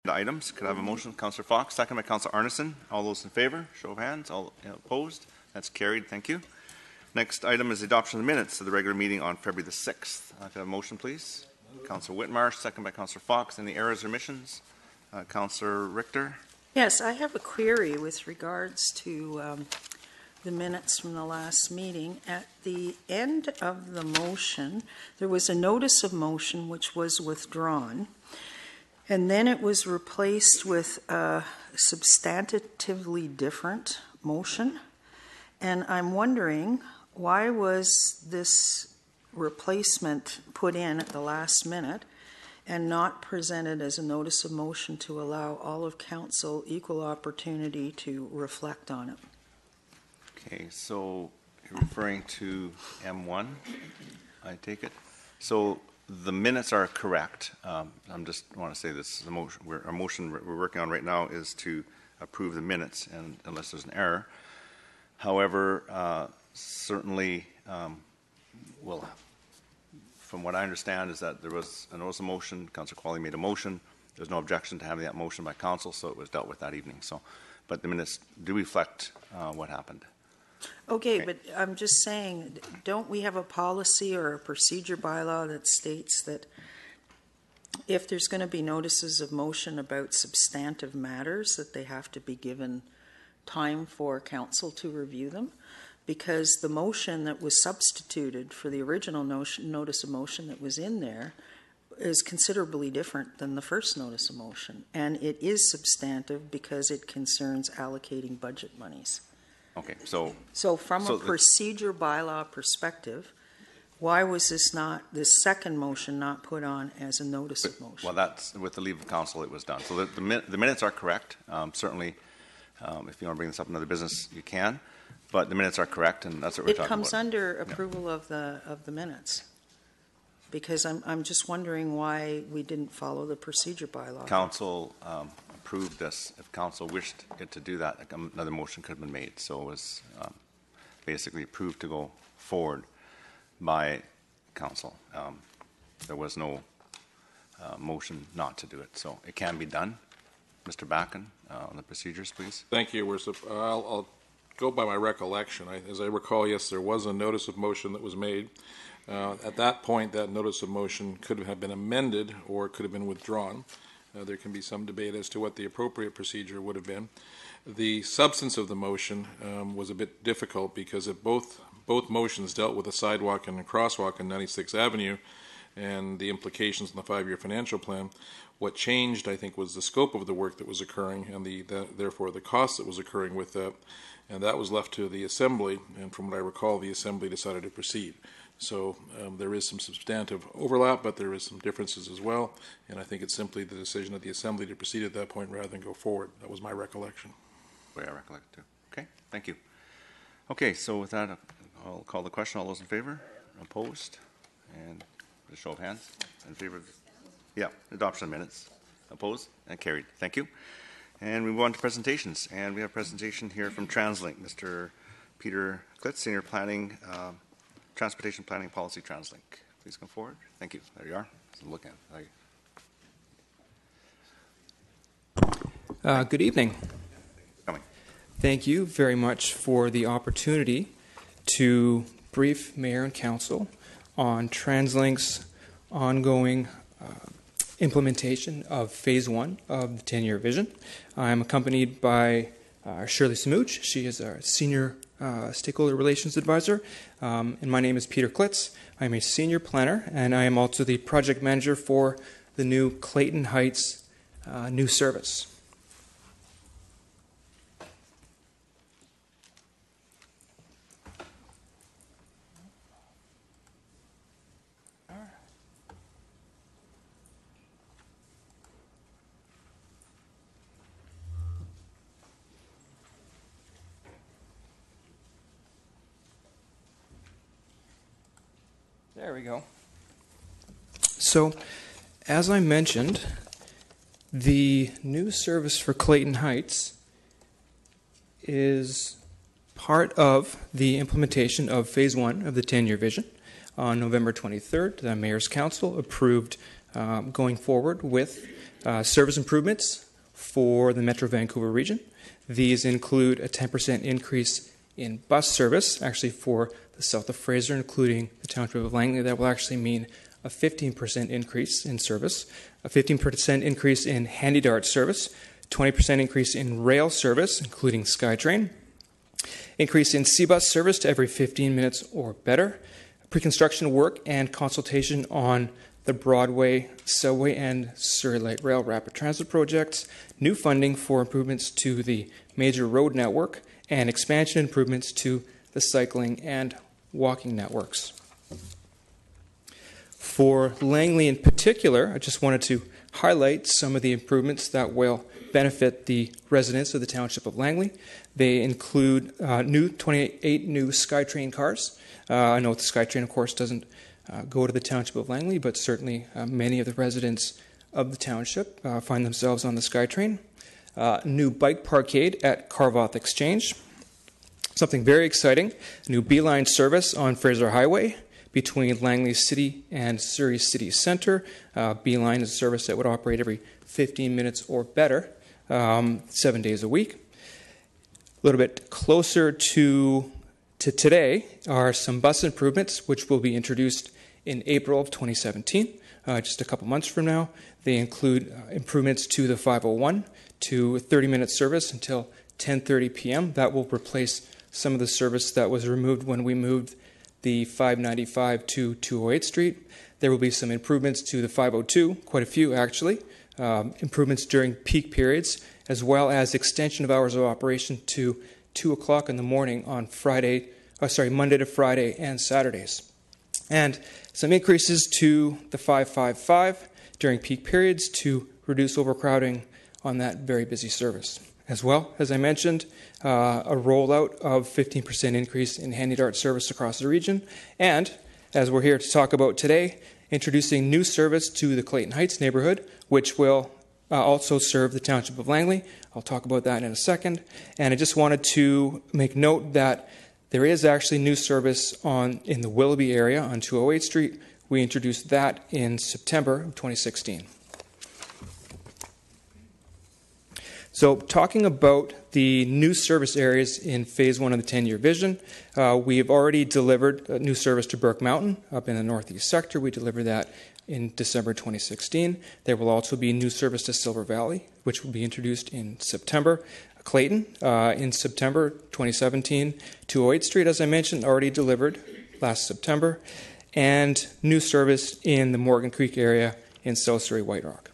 items. Could I have a motion? Councillor Fox, second by Councillor Arneson. All those in favor, show of hands. All opposed? That's carried. Thank you. Next item is the adoption of the minutes of the regular meeting on February the 6th. Could I have a motion, please? Councillor Whitmarsh, second by Councillor Fox. Any errors or omissions? Councillor Richter. Yes, I have a query with regards to the minutes from the last meeting. At the end of the motion, there was a notice of motion which was withdrawn, and then it was replaced with a substantively different motion. And I'm wondering, why was this replacement put in at the last minute and not presented as a notice of motion to allow all of council equal opportunity to reflect on it? Okay, so you're referring to M1, I take it. So the minutes are correct. I'm just want to say this is a motion. Our motion we're working on right now is to approve the minutes, and unless there's an error. However, certainly, from what I understand is that there was a notice of motion. Councillor Qualley made a motion. There's no objection to having that motion by council, so it was dealt with that evening. So, but the minutes do reflect what happened. Okay, but I'm just saying, don't we have a policy or a procedure bylaw that states that if there's going to be notices of motion about substantive matters, that they have to be given time for council to review them? Because the motion that was substituted for the original notice of motion that was in there is considerably different than the first notice of motion. And it is substantive because it concerns allocating budget monies. Okay, so from a procedure bylaw perspective, why was this second motion not put on as a notice of motion? Well, that's with the leave of council it was done. So the minutes are correct. Certainly, if you want to bring this up in another business, you can. But the minutes are correct, and that's what we're talking about. It comes under approval of the minutes, because I'm just wondering why we didn't follow the procedure bylaw. Council approved this. If council wished it to do that, another motion could have been made. So it was basically approved to go forward by council. There was no motion not to do it, so it can be done. Mr. Backen, on the procedures, please. Thank you. I'll go by my recollection. As I recall, yes, there was a notice of motion that was made. At that point, that notice of motion could have been amended or could have been withdrawn. There can be some debate as to what the appropriate procedure would have been. The substance of the motion was a bit difficult because both motions dealt with a sidewalk and a crosswalk on 96th Avenue and the implications in the 5-year financial plan. What changed, I think, was the scope of the work that was occurring and therefore the cost that was occurring with that. And that was left to the Assembly, and from what I recall, the Assembly decided to proceed. So there is some substantive overlap, but there is some differences as well, and I think it's simply the decision of the Assembly to proceed at that point rather than go forward. That was my recollection. The way I recollect it too. Okay, thank you. Okay, so with that, I'll call the question. All those in favor? Opposed? And a show of hands. In favor of, adoption of minutes. Opposed? And carried. Thank you. And we move on to presentations. And we have a presentation here from TransLink, Mr. Peter Klitz, Senior Planning, Transportation Planning Policy, TransLink. Please come forward. Thank you. There you are. Look at Good evening. Thank you very much for the opportunity to brief Mayor and Council on TransLink's ongoing implementation of Phase 1 of the 10-year vision. I'm accompanied by Shirley Smooch. She is our Senior Stakeholder Relations Advisor. And my name is Peter Klitz. I'm a Senior Planner, and I am also the Project Manager for the new Clayton Heights new service. There we go. So, as I mentioned, the new service for Clayton Heights is part of the implementation of Phase 1 of the 10-year vision. On November 23rd, the Mayor's Council approved going forward with service improvements for the Metro Vancouver region. These include a 10% increase in bus service, actually for the south of Fraser, including the Township of Langley. That will actually mean a 15% increase in service, a 15% increase in Handy-Dart service, 20% increase in rail service, including SkyTrain, increase in C-Bus service to every 15 minutes or better, pre-construction work and consultation on the Broadway, Subway, and Surrey Light Rail rapid transit projects, new funding for improvements to the major road network, and expansion improvements to the cycling and walking networks. For Langley in particular, I just wanted to highlight some of the improvements that will benefit the residents of the Township of Langley. They include 28 new SkyTrain cars. I know the SkyTrain, of course, doesn't go to the Township of Langley, but certainly many of the residents of the township find themselves on the SkyTrain. New bike parkade at Carvoth Exchange. Something very exciting, new Beeline service on Fraser Highway between Langley City and Surrey City Centre. Beeline is a service that would operate every 15 minutes or better, 7 days a week. A little bit closer to today are some bus improvements which will be introduced in April of 2017, just a couple months from now. They include improvements to the 501 to a 30-minute service until 10:30 p.m. That will replace some of the service that was removed when we moved the 595 to 208 Street. There will be some improvements to the 502, quite a few actually, improvements during peak periods, as well as extension of hours of operation to 2 o'clock in the morning on Monday to Friday and Saturdays. And some increases to the 555 during peak periods to reduce overcrowding on that very busy service. As well, as I mentioned, a rollout of 15% increase in Handy-Dart service across the region. And, as we're here to talk about today, introducing new service to the Clayton Heights neighborhood, which will also serve the Township of Langley. I'll talk about that in a second. And I just wanted to make note that there is actually new service in the Willoughby area on 208 Street. We introduced that in September of 2016. So talking about the new service areas in Phase 1 of the 10-year vision, we have already delivered a new service to Burke Mountain up in the northeast sector. We delivered that in December 2016. There will also be new service to Silver Valley, which will be introduced in September. Clayton in September 2017. 208 Street, as I mentioned, already delivered last September. And new service in the Morgan Creek area in South Surrey White Rock.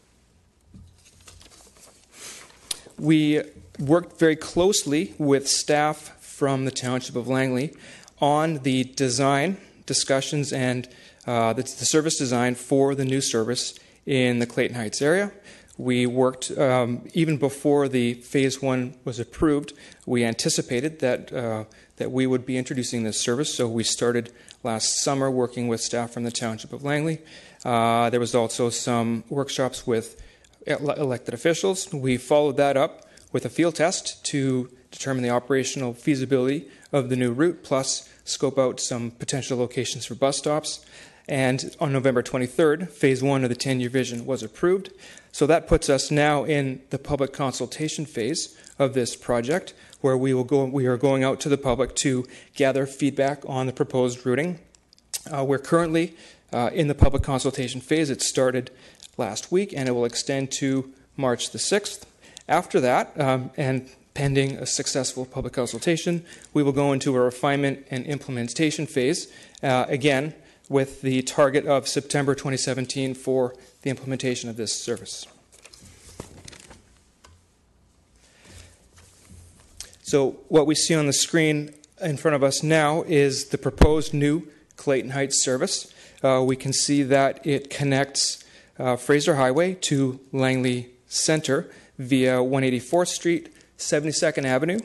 We worked very closely with staff from the Township of Langley on the design discussions and the service design for the new service in the Clayton Heights area. We worked, even before the Phase 1 was approved, we anticipated that we would be introducing this service, so we started last summer working with staff from the Township of Langley. There was also some workshops with elected officials. We followed that up with a field test to determine the operational feasibility of the new route, plus scope out some potential locations for bus stops. And on November 23rd, Phase 1 of the 10-year vision was approved. So that puts us now in the public consultation phase of this project, where we are going out to the public to gather feedback on the proposed routing. We're currently in the public consultation phase. It started last week, and it will extend to March the 6th. After that, and pending a successful public consultation, we will go into a refinement and implementation phase, again, with the target of September 2017 for the implementation of this service. So what we see on the screen in front of us now is the proposed new Clayton Heights service. We can see that it connects Fraser Highway to Langley Centre via 184th Street, 72nd Avenue,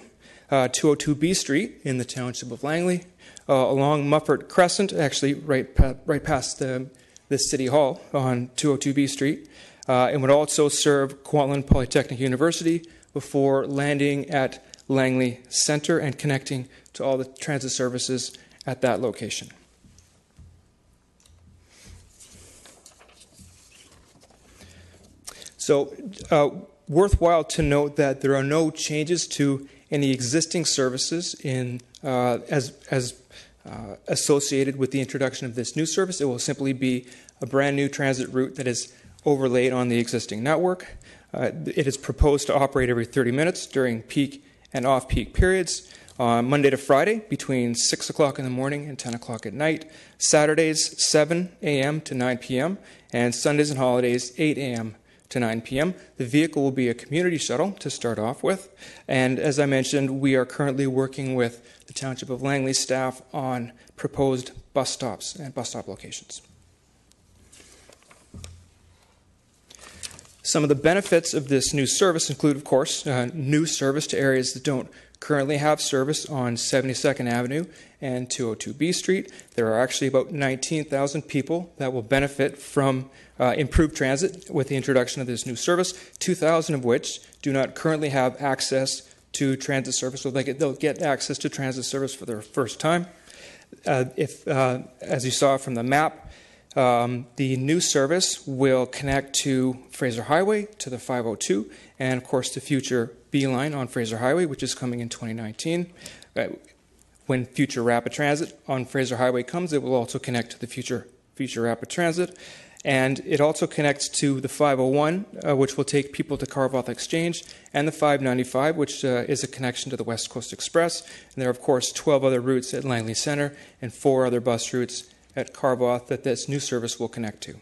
202B Street in the Township of Langley, along Mufford Crescent, actually right past the City Hall on 202B Street. It would also serve Kwantlen Polytechnic University before landing at Langley Centre and connecting to all the transit services at that location. So, worthwhile to note that there are no changes to any existing services associated with the introduction of this new service. It will simply be a brand new transit route that is overlaid on the existing network. It is proposed to operate every 30 minutes during peak and off-peak periods, Monday to Friday between 6 o'clock in the morning and 10 o'clock at night, Saturdays 7 a.m. to 9 p.m., and Sundays and holidays 8 a.m. to 9 p.m. The vehicle will be a community shuttle to start off with, and as I mentioned, we are currently working with the Township of Langley staff on proposed bus stops and bus stop locations. Some of the benefits of this new service include, of course, new service to areas that don't currently have service on 72nd Avenue and 202B Street. There are actually about 19,000 people that will benefit from improved transit with the introduction of this new service, 2,000 of which do not currently have access to transit service, so they'll get access to transit service for their first time. As you saw from the map, the new service will connect to Fraser Highway, to the 502, and of course the future B line on Fraser Highway, which is coming in 2019. When future rapid transit on Fraser Highway comes, it will also connect to the future rapid transit. And it also connects to the 501, which will take people to Carvoth Exchange, and the 595, which is a connection to the West Coast Express. And there are, of course, 12 other routes at Langley Centre and 4 other bus routes at Carvoth that this new service will connect to.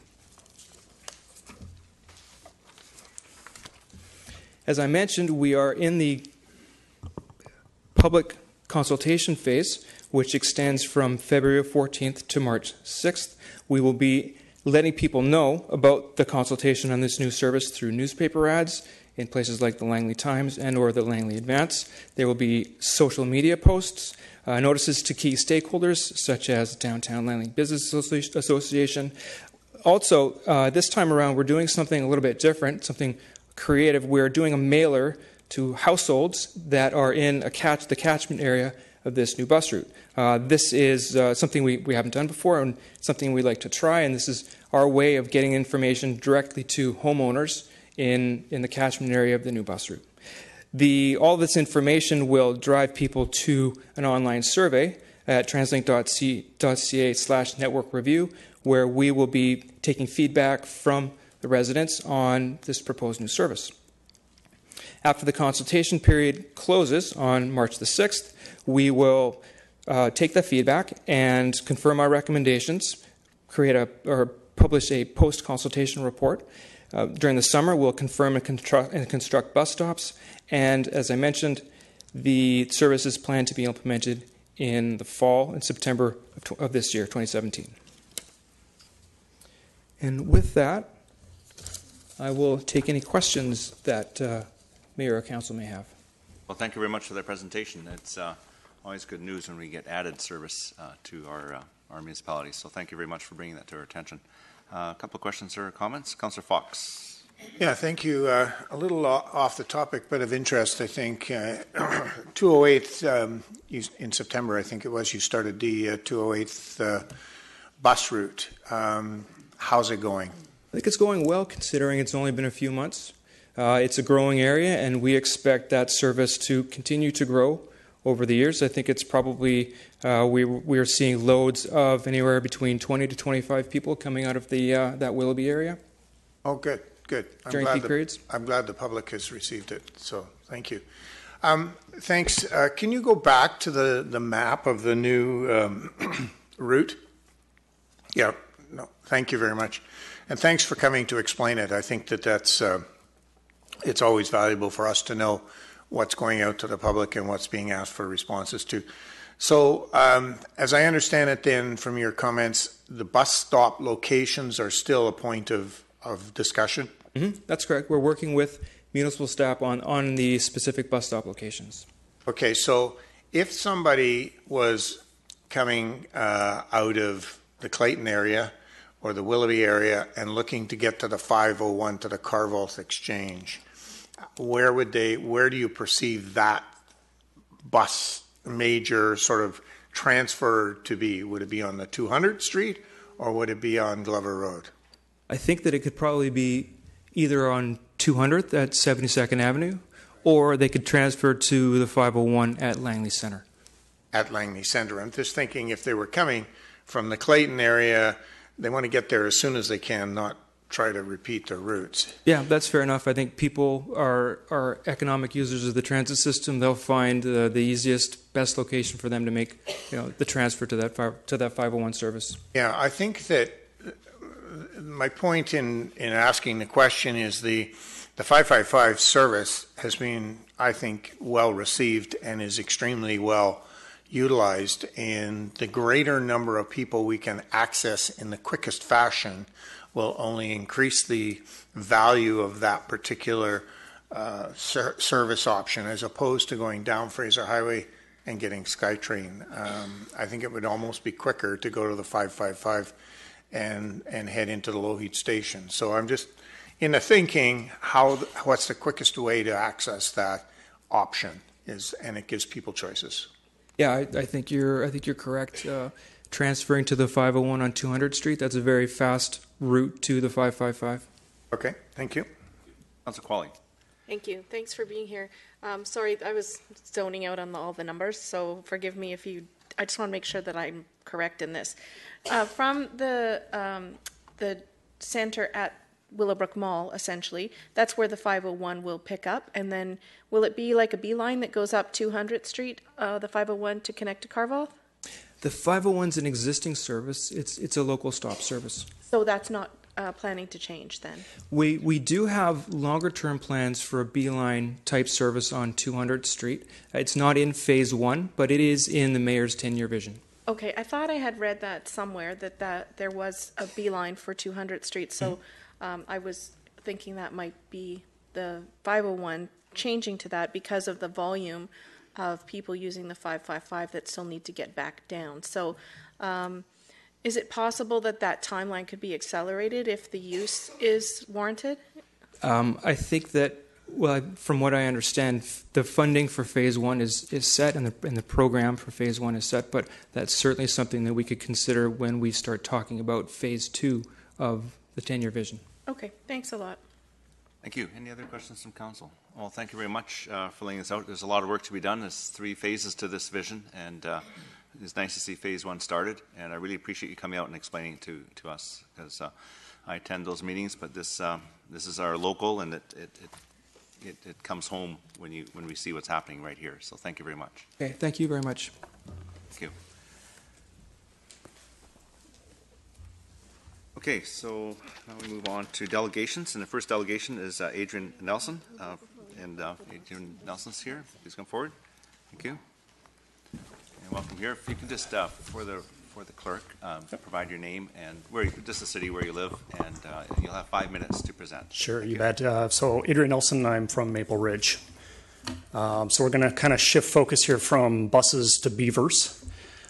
As I mentioned, we are in the public consultation phase, which extends from February 14th to March 6th. We will be letting people know about the consultation on this new service through newspaper ads in places like the Langley Times and or the Langley Advance. There will be social media posts, notices to key stakeholders such as Downtown Langley Business Association. Also, this time around, we're doing something a little bit different, something creative. We're doing a mailer to households that are in the catchment area of this new bus route. This is something we haven't done before and something we'd like to try, and this is our way of getting information directly to homeowners in the catchment area of the new bus route. All this information will drive people to an online survey at translink.ca/network review, where we will be taking feedback from the residents on this proposed new service. After the consultation period closes on March the 6th, we will take that feedback and confirm our recommendations, or publish a post-consultation report. During the summer, we'll confirm and construct bus stops, and as I mentioned, the service is planned to be implemented in the fall, in September of this year, 2017. And with that, I will take any questions that Mayor or Council may have. Well, thank you very much for that presentation. It's always good news when we get added service to our municipalities. So thank you very much for bringing that to our attention. A couple of questions or comments. Councillor Fox. Yeah, thank you. A little off the topic, but of interest, I think. 208th, in September, I think it was, you started the 208th bus route. How's it going? I think it's going well, considering it's only been a few months. It's a growing area, and we expect that service to continue to grow over the years. I think it's probably, we're seeing loads of anywhere between 20 to 25 people coming out of that Willoughby area. Oh, good. During peak periods. I'm glad the public has received it, so thank you. Thanks. Can you go back to the map of the new route? Yeah, no, thank you very much. And thanks for coming to explain it. I think that's it's always valuable for us to know what's going out to the public and what's being asked for responses to. So as I understand it then from your comments, the bus stop locations are still a point of discussion? Mm-hmm. That's correct. We're working with municipal staff on the specific bus stop locations. Okay, so if somebody was coming out of the Clayton area or the Willoughby area and looking to get to the 501 to the Carvoth Exchange, where do you perceive that bus major sort of transfer to be? Would it be on the 200th Street or would it be on Glover Road? I think that it could probably be either on 200th at 72nd Avenue, or they could transfer to the 501 at Langley Center. At Langley Center. I'm just thinking if they were coming from the Clayton area, they want to get there as soon as they can, not try to repeat their routes. Yeah, that's fair enough. I think people are economic users of the transit system. They'll find the easiest, best location for them to make, the transfer to that 501 service. Yeah, I think that my point in asking the question is the 555 service has been, I think, well received and is extremely well utilized, and the greater number of people we can access in the quickest fashion will only increase the value of that particular service option, as opposed to going down Fraser Highway and getting SkyTrain. I think it would almost be quicker to go to the 555 and head into the Lougheed station. So I'm just in the thinking what's the quickest way to access that option is, and it gives people choices. Yeah, I think you're correct. Transferring to the 501 on 200th Street, that's a very fast route to the 555. Okay, thank you. Councilor Qualley. Thank you. Thanks for being here. Sorry, I was zoning out on all the numbers, so forgive me if I just want to make sure that I'm correct in this. From the center at Willowbrook Mall, essentially, that's where the 501 will pick up, and then will it be like a beeline that goes up 200th Street, the 501, to connect to Carval? The 501's an existing service. It's a local stop service. So that's not planning to change then? We do have longer term plans for a beeline type service on 200th Street. It's not in phase 1, but it is in the mayor's 10-year vision. Okay, I thought I had read that somewhere, that there was a beeline for 200th Street, so I was thinking that might be the 501 changing to that because of the volume of people using the 555 that still need to get back down. So is it possible that timeline could be accelerated if the use is warranted? I think that, well, from what I understand, the funding for phase 1 is set, and the program for phase 1 is set, but that's certainly something that we could consider when we start talking about phase 2 of the 10-year vision. Okay, thanks a lot. Thank you. Any other questions from council? Well, thank you very much for laying this out. There's a lot of work to be done. There's 3 phases to this vision, and it's nice to see phase 1 started, and I really appreciate you coming out and explaining to us, because I attend those meetings, but this is our local, and it comes home when we see what's happening right here. So thank you very much. Okay, thank you very much. Thank you. Okay, so now we move on to delegations, and the first delegation is Adrian Nelson, and Adrian Nelson's here. Please come forward. Thank you. And welcome here. If you can just, for the clerk, provide your name and just the city where you live, and you'll have 5 minutes to present. Sure, you bet. So Adrian Nelson, I'm from Maple Ridge. So we're going to kind of shift focus here from buses to beavers.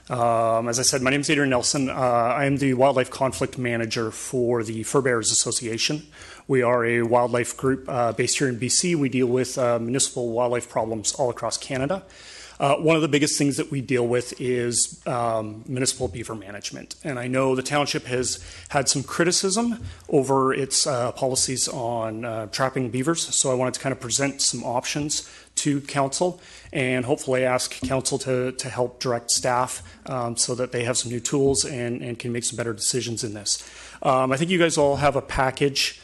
As I said, my name is Adrian Nelson. I am the Wildlife Conflict Manager for the Fur Bearers Association. We are a wildlife group based here in BC. We deal with municipal wildlife problems all across Canada. One of the biggest things that we deal with is municipal beaver management. And I know the township has had some criticism over its policies on trapping beavers. So I wanted to kind of present some options to council and hopefully ask council to help direct staff so that they have some new tools and can make some better decisions in this. I think you guys all have a package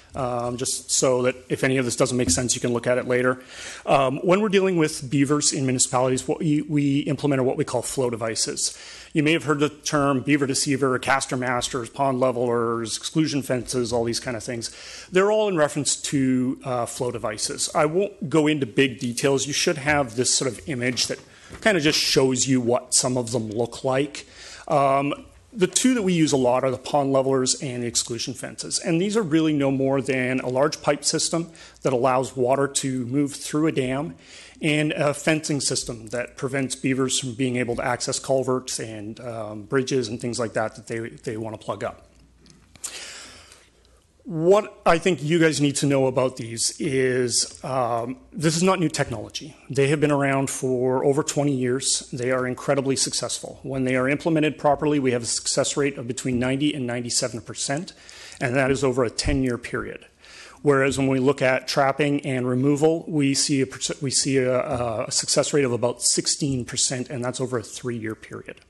just so that if any of this doesn't make sense, you can look at it later. When we're dealing with beavers in municipalities, what we implement are what we call flow devices. You may have heard the term beaver deceiver, caster masters, pond levelers, exclusion fences, all these kind of things. They're all in reference to flow devices. I won't go into big details. You should have this sort of image that kind of just shows you what some of them look like. The two that we use a lot are the pond levelers and the exclusion fences. And these are really no more than a large pipe system that allows water to move through a dam and a fencing system that prevents beavers from being able to access culverts and bridges and things like that they want to plug up. What I think you guys need to know about these is this is not new technology. They have been around for over 20 years. They are incredibly successful. When they are implemented properly, we have a success rate of between 90 and 97%, and that is over a 10-year period. Whereas when we look at trapping and removal, we see a success rate of about 16%, and that's over a 3-year period.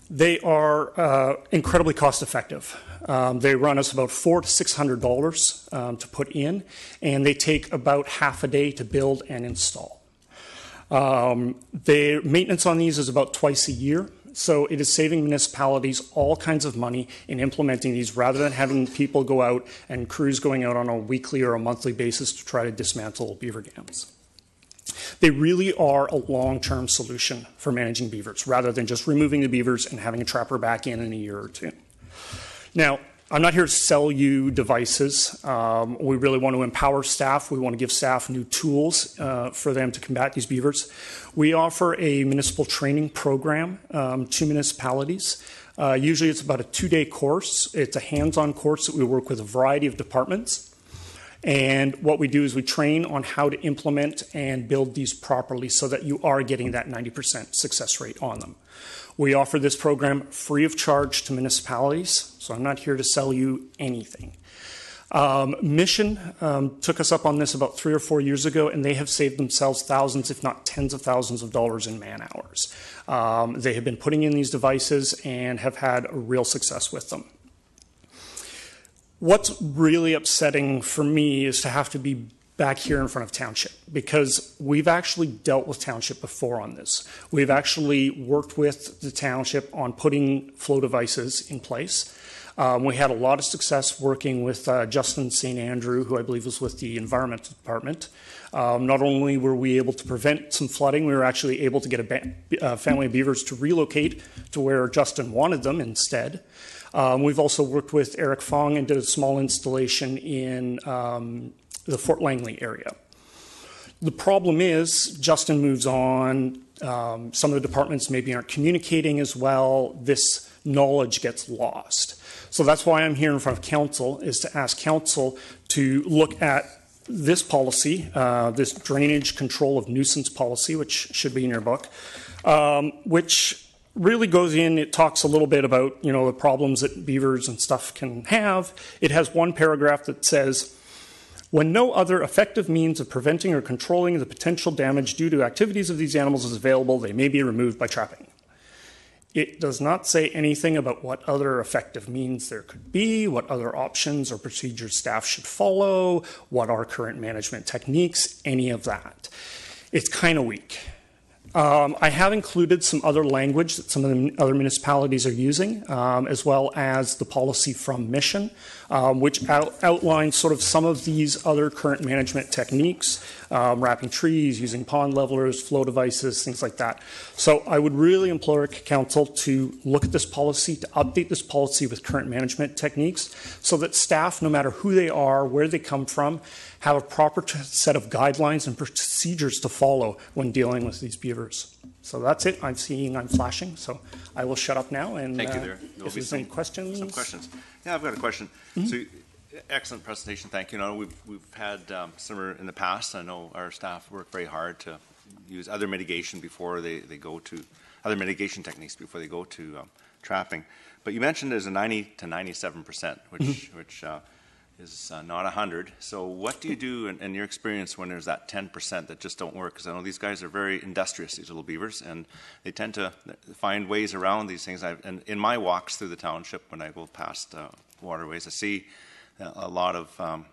They are incredibly cost effective. They run us about $400 to $600 to put in, and they take about half a day to build and install. The maintenance on these is about twice a year, so it is saving municipalities all kinds of money in implementing these rather than having people go out and crews going out on a weekly or a monthly basis to try to dismantle beaver dams. They really are a long-term solution for managing beavers rather than just removing the beavers and having a trapper back in a year or two. Now, I'm not here to sell you devices. We really want to empower staff. We want to give staff new tools for them to combat these beavers. We offer a municipal training program to municipalities. Usually it's about a 2-day course. It's a hands-on course that we work with a variety of departments. And what we do is we train on how to implement and build these properly so that you are getting that 90% success rate on them. We offer this program free of charge to municipalities, so I'm not here to sell you anything. Mission took us up on this about 3 or 4 years ago, and they have saved themselves thousands, if not tens of thousands of dollars in man hours. They have been putting in these devices and have had a real success with them. What's really upsetting for me is to have to be back here in front of Township, because we've actually dealt with Township before on this. We've actually worked with the Township on putting flow devices in place. We had a lot of success working with Justin St. Andrew, who I believe was with the Environment Department. Not only were we able to prevent some flooding, we were actually able to get a family of beavers to relocate to where Justin wanted them instead. We've also worked with Eric Fong and did a small installation in the Fort Langley area. The problem is Justin moves on. Some of the departments maybe aren't communicating as well. This knowledge gets lost. So that's why I'm here in front of council, is to ask council to look at this policy, this drainage control of nuisance policy, which should be in your book, which really goes in, it talks a little bit about, the problems that beavers and stuff can have. It has one paragraph that says, when no other effective means of preventing or controlling the potential damage due to activities of these animals is available, they may be removed by trapping. It does not say anything about what other effective means there could be, what other options or procedures staff should follow, what are current management techniques, any of that. It's kind of weak. I have included some other language that some of the other municipalities are using, as well as the policy from Mission, which outlines sort of some of these other current management techniques, wrapping trees, using pond levelers, flow devices, things like that. So I would really implore council to look at this policy, to update this policy with current management techniques, so that staff, no matter who they are, where they come from, have a proper set of guidelines and procedures to follow when dealing with these beavers. So that's it. I'm flashing, so I will shut up now. And thank you there. If there's any questions. Some questions. Yeah, I've got a question. So, excellent presentation. Thank you. We've had similar in the past. I know our staff work very hard to use other mitigation before they go to other mitigation techniques before they go to trapping. But you mentioned there's a 90 to 97%, which is not 100. So what do you do in your experience when there's that 10% that just don't work? Because I know these guys are very industrious, these little beavers, and they tend to find ways around these things. And in my walks through the township, when I go past waterways, I see a lot of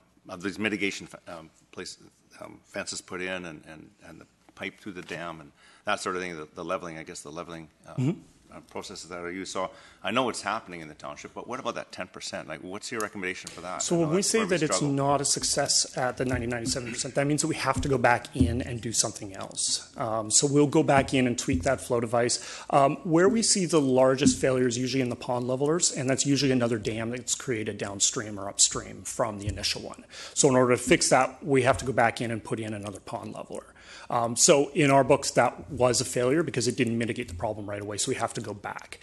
these mitigation fences put in and the pipe through the dam and that sort of thing, the leveling, I guess the leveling processes that are used. So I know it's happening in the township, but what about that 10%? Like, what's your recommendation for that? So when we say that it's not a success at the 90-97%, that means that we have to go back in and do something else. So we'll go back in and tweak that flow device. Where we see the largest failure is usually in the pond levelers, and that's usually another dam that's created downstream or upstream from the initial one. So in order to fix that, we have to go back in and put in another pond leveler. So in our books, that was a failure because it didn't mitigate the problem right away. So we have to go back.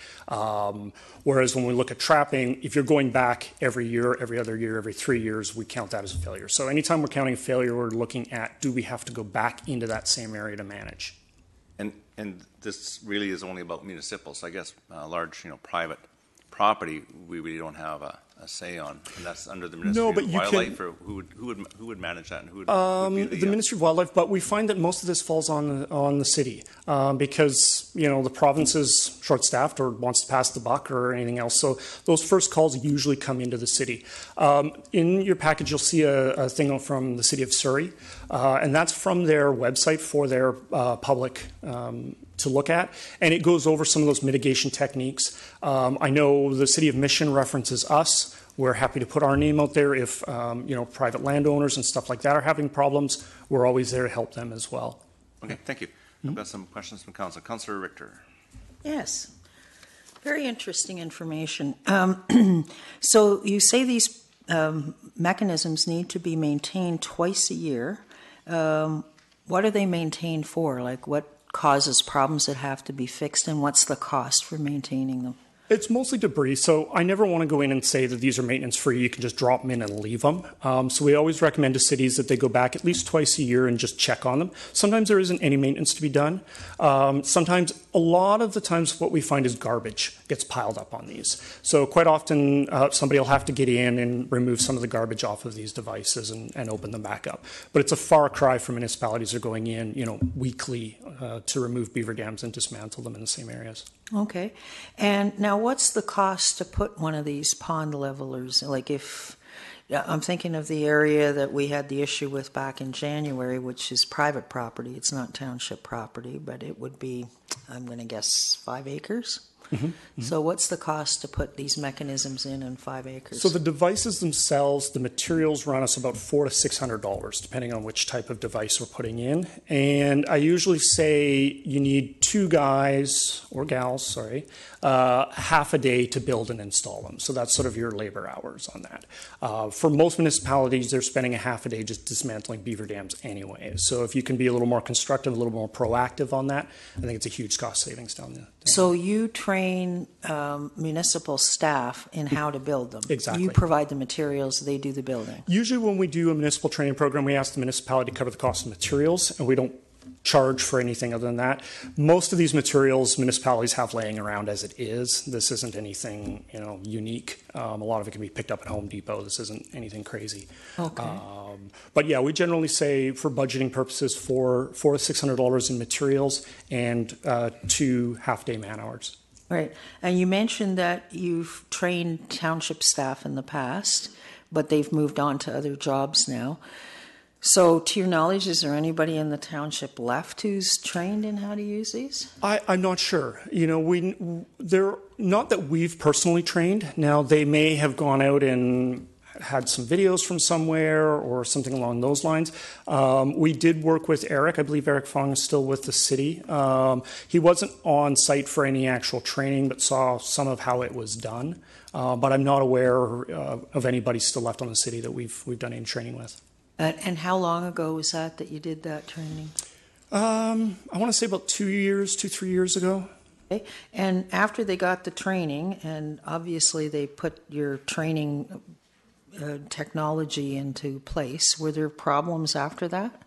Whereas when we look at trapping, if you're going back every year, every other year, every 3 years, we count that as a failure. So anytime we're counting a failure, we're looking at, do we have to go back into that same area to manage? And this really is only about municipals. I guess large, private property, we really don't have a say on, and that's under the No, Ministry but of you Wildlife, can- or who would manage that, and who would be The Ministry of Wildlife, but we find that most of this falls on the city because the province is short-staffed or wants to pass the buck or anything else. So those first calls usually come into the city. In your package, you'll see a thing from the city of Surrey, and that's from their website for their public to look at, and it goes over some of those mitigation techniques. I know the city of Mission references us. We're happy to put our name out there if private landowners and stuff like that are having problems. We're always there to help them as well. Okay, thank you. I've got some questions from Council. Councillor Richter. Yes. Very interesting information. So you say these mechanisms need to be maintained twice a year. What are they maintained for? Like, what causes problems that have to be fixed, and what's the cost for maintaining them? It's mostly debris, so I never want to go in and say that these are maintenance free. You can just drop them in and leave them. So we always recommend to cities that they go back at least twice a year and just check on them. Sometimes there isn't any maintenance to be done. Sometimes, a lot of the times, what we find is garbage gets piled up on these. So quite often, somebody will have to get in and remove some of the garbage off of these devices and open them back up. But it's a far cry from municipalities that are going in, weekly to remove beaver dams and dismantle them in the same areas. Okay. And now what's the cost to put one of these pond levelers? Like, if I'm thinking of the area that we had the issue with back in January, which is private property. It's not township property, but it would be, I'm going to guess, 5 acres. So what's the cost to put these mechanisms in 5 acres? So the devices themselves, the materials run us about $400 to $600, depending on which type of device we're putting in. And I usually say you need 2 guys or gals, half a day to build and install them. So that's sort of your labor hours on that. For most municipalities, they're spending a half a day just dismantling beaver dams anyway. So if you can be a little more constructive, a little more proactive on that, I think it's a huge cost savings down there. So you train municipal staff in how to build them. Exactly. You provide the materials, they do the building. Usually when we do a municipal training program, we ask the municipality to cover the cost of materials, and we don't charge for anything other than that. Most of these materials municipalities have laying around as it is. This isn't anything unique. A lot of it can be picked up at Home Depot. This isn't anything crazy. Okay. But yeah, we generally say for budgeting purposes $400 to $600 in materials and 2 half-day man hours. Right. And you mentioned that you've trained township staff in the past, but they've moved on to other jobs now. So, to your knowledge, is there anybody in the township left who's trained in how to use these? I'm not sure. They're not that we've personally trained. Now, they may have gone out and had some videos from somewhere or something along those lines. We did work with Eric. I believe Eric Fong is still with the city. He wasn't on site for any actual training, but saw some of how it was done. But I'm not aware of anybody still left on the city that we've done any training with. And how long ago was that you did that training? I want to say about 3 years ago. Okay. And after they got the training, and obviously they put your training technology into place, were there problems after that?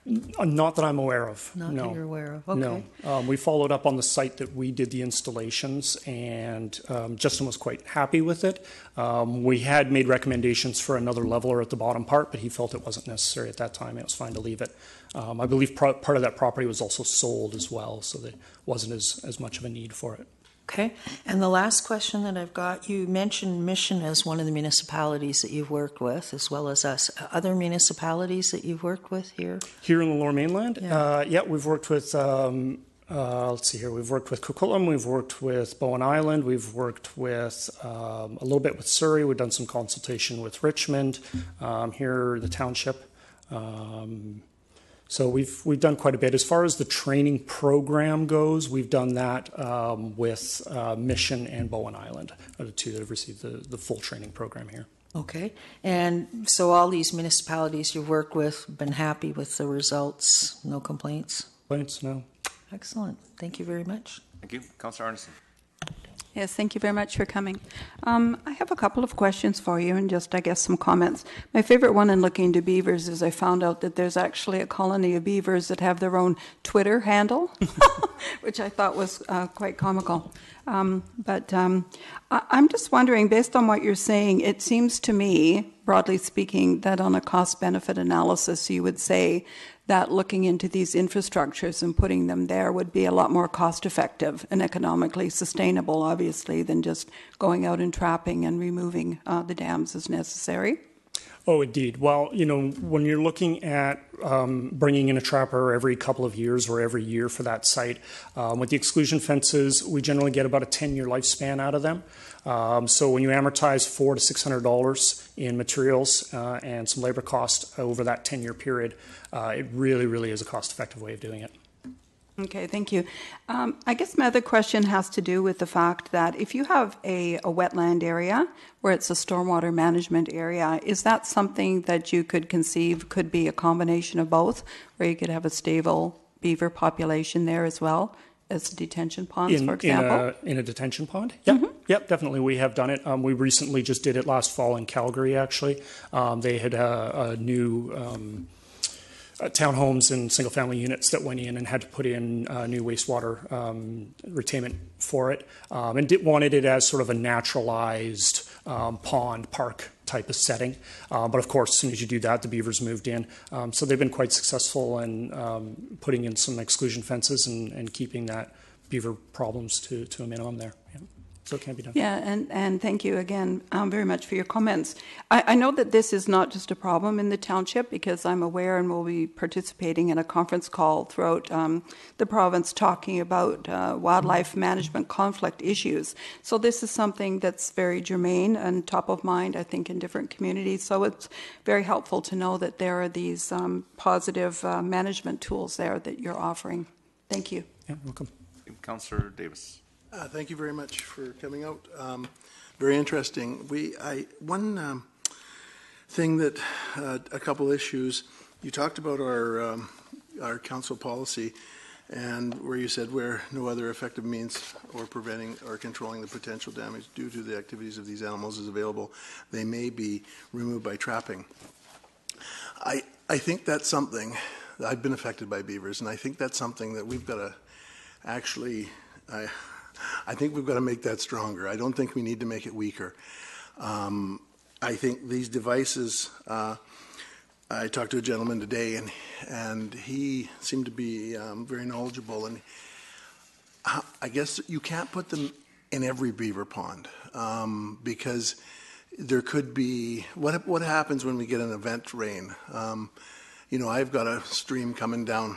Not that I'm aware of. Not no. that you're aware of. Okay. No. We followed up on the site that we did the installations, and Justin was quite happy with it. We had made recommendations for another leveler at the bottom part, but he felt it wasn't necessary at that time. It was fine to leave it. I believe part of that property was also sold as well, so there wasn't as much of a need for it. Okay. And the last question that I've got, you mentioned Mission as one of the municipalities that you've worked with, as well as us. Other municipalities that you've worked with here? Here in the Lower Mainland? Yeah. We've worked with, let's see here, we've worked with Coquitlam, we've worked with Bowen Island, we've worked with a little bit with Surrey, we've done some consultation with Richmond, here, the township. So we've done quite a bit. As far as the training program goes, we've done that with Mission and Bowen Island, are the 2 that have received the full training program here. Okay. And so all these municipalities you've worked with, been happy with the results? No complaints? Complaints? No. Excellent. Thank you very much. Thank you. Councillor Arneson. Yes, thank you very much for coming. I have a couple of questions for you and just, I guess, some comments. My favorite one in looking into beavers is I found out that there's actually a colony of beavers that have their own Twitter handle, which I thought was quite comical. But I'm just wondering, based on what you're saying, it seems to me, broadly speaking, that on a cost-benefit analysis, you would say that looking into these infrastructures and putting them there would be a lot more cost-effective and economically sustainable, obviously, than just going out and trapping and removing the dams as necessary. Oh, indeed. Well, you know, when you're looking at bringing in a trapper every couple of years or every year for that site, with the exclusion fences, we generally get about a 10-year lifespan out of them. So when you amortize $400 to $600 in materials and some labor cost over that 10-year period, it really, really is a cost-effective way of doing it. Okay, thank you. I guess my other question has to do with the fact that if you have a wetland area where it's a stormwater management area, is that something that you could conceive could be a combination of both, where you could have a stable beaver population there as well as detention ponds, for example? In a detention pond? Yep, yep, definitely. We have done it. We recently just did it last fall in Calgary, actually. They had a new townhomes and single-family units that went in and had to put in new wastewater retainment for it, and wanted it as sort of a naturalized pond park type of setting. But of course, as soon as you do that, the beavers moved in. So they've been quite successful in putting in some exclusion fences and keeping that beaver problems to a minimum there. Yeah. So it can be done. Yeah, and thank you again very much for your comments. I know that this is not just a problem in the township, because I'm aware and will be participating in a conference call throughout the province talking about wildlife management conflict issues. So this is something that's very germane and top of mind, I think, in different communities. So it's very helpful to know that there are these positive management tools there that you're offering. Thank you. Yeah, welcome. Councillor Davis. Thank you very much for coming out. Very interesting. One thing that a couple issues you talked about our council policy, and where you said where no other effective means or preventing or controlling the potential damage due to the activities of these animals is available, they may be removed by trapping. I think that's something. I've been affected by beavers, and I think that's something that we've got to actually. I think we've got to make that stronger. I don't think we need to make it weaker. I think these devices, I talked to a gentleman today, and he seemed to be very knowledgeable, and I guess you can't put them in every beaver pond because there could be, what happens when we get an event rain? You know, I've got a stream coming down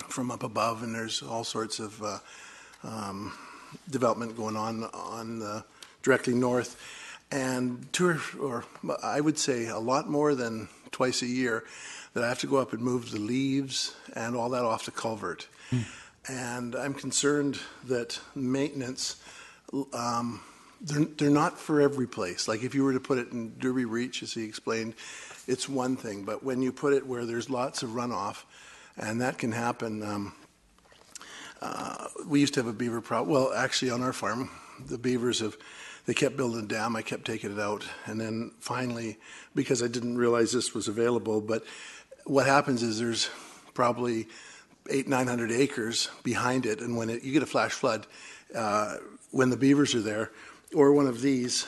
from up above, and there's all sorts of development going on directly north, and I would say a lot more than twice a year that I have to go up and move the leaves and all that off the culvert. And I'm concerned that maintenance, they're not for every place. Like if you were to put it in Derby Reach, as he explained, it's one thing, but when you put it where there's lots of runoff, and that can happen. We used to have a beaver problem. Well, actually, on our farm, the beavers they kept building a dam. I kept taking it out. And then finally, because I didn't realize this was available, but what happens is there's probably 800-900 acres behind it. And when you get a flash flood, when the beavers are there, or one of these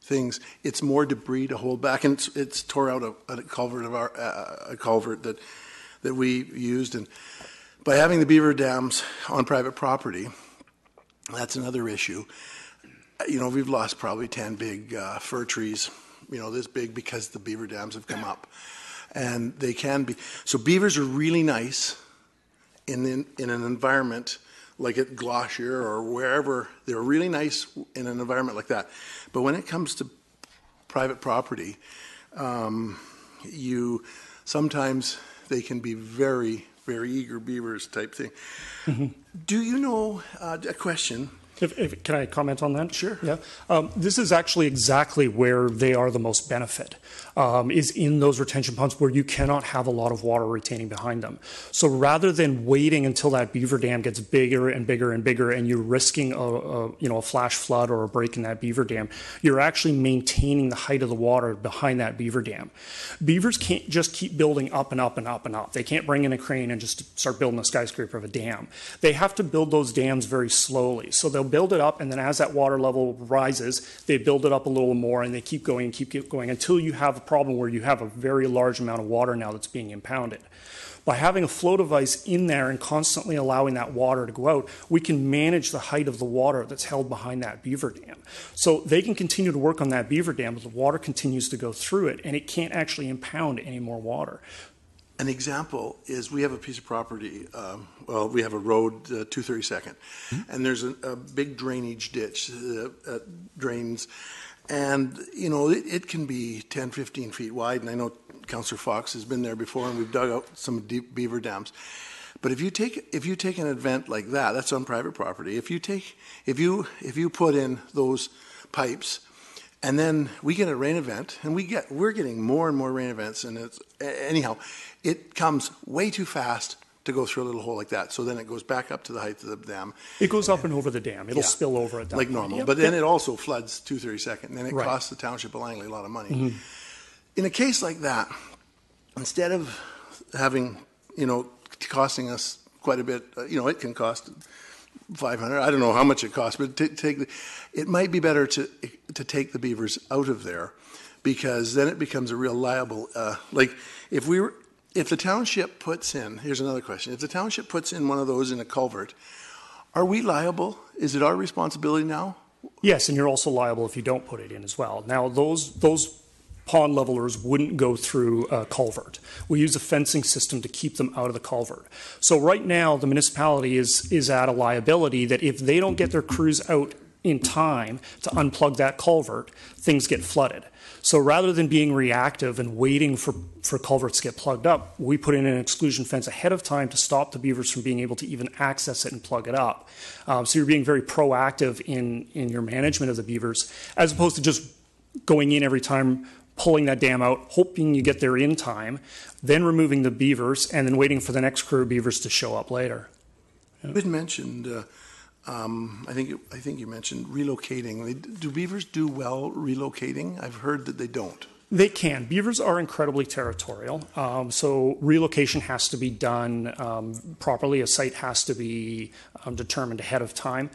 things, it's more debris to hold back. And it's tore out a culvert of a culvert that we used. And by having the beaver dams on private property, that's another issue. You know, we've lost probably 10 big fir trees, you know, this big, because the beaver dams have come up. And they can be. So beavers are really nice in an environment like at Glossier or wherever. They're really nice in an environment like that. But when it comes to private property, sometimes they can be very, very eager beavers type thing. Do you know, a question, Can I comment on that? Sure. Yeah. This is actually exactly where they are the most benefit, is in those retention ponds where you cannot have a lot of water retaining behind them. So rather than waiting until that beaver dam gets bigger and bigger and bigger, and you're risking a flash flood or a break in that beaver dam, you're actually maintaining the height of the water behind that beaver dam. Beavers can't just keep building up and up and up and up. They can't bring in a crane and just start building a skyscraper of a dam. They have to build those dams very slowly. So they'll build it up, and then as that water level rises, they build it up a little more, and they keep going and keep going until you have a problem where you have a very large amount of water now that's being impounded. By having a flow device in there and constantly allowing that water to go out, we can manage the height of the water that's held behind that beaver dam. So they can continue to work on that beaver dam, but the water continues to go through it, and it can't actually impound any more water. An example is we have a piece of property, we have a road, 232nd, and there's a big drainage ditch that drains, and, it can be 10, 15 feet wide, and I know Councillor Fox has been there before, and we've dug out some deep beaver dams. But if you take an event like that, that's on private property. If you put in those pipes, and then we get a rain event, and we're getting more and more rain events, and it comes way too fast to go through a little hole like that. So then it goes back up to the height of the dam. It goes up and over the dam. It'll spill over at that like point. normal. Yep. But then it also floods 232nd, and then it Right. costs the Township of Langley a lot of money. Mm-hmm. In a case like that, instead of having, costing us quite a bit, it can cost $500. I don't know how much it costs, but it might be better to take the beavers out of there, because then it becomes a real liable. If the township puts in, here's another question: if the township puts in one of those in a culvert, are we liable? Is it our responsibility now? Yes, and you're also liable if you don't put it in as well. Now, those pond levelers wouldn't go through a culvert. We use a fencing system to keep them out of the culvert. So right now, the municipality is at a liability that if they don't get their crews out in time to unplug that culvert, things get flooded. So rather than being reactive and waiting for culverts to get plugged up, we put in an exclusion fence ahead of time to stop the beavers from being able to even access it and plug it up. So you're being very proactive in your management of the beavers, as opposed to just going in every time, pulling that dam out, hoping you get there in time, then removing the beavers, and then waiting for the next crew of beavers to show up later. You had mentioned, I think you mentioned relocating. Do beavers do well relocating? I've heard that they don't. They can. Beavers are incredibly territorial, so relocation has to be done properly. A site has to be determined ahead of time.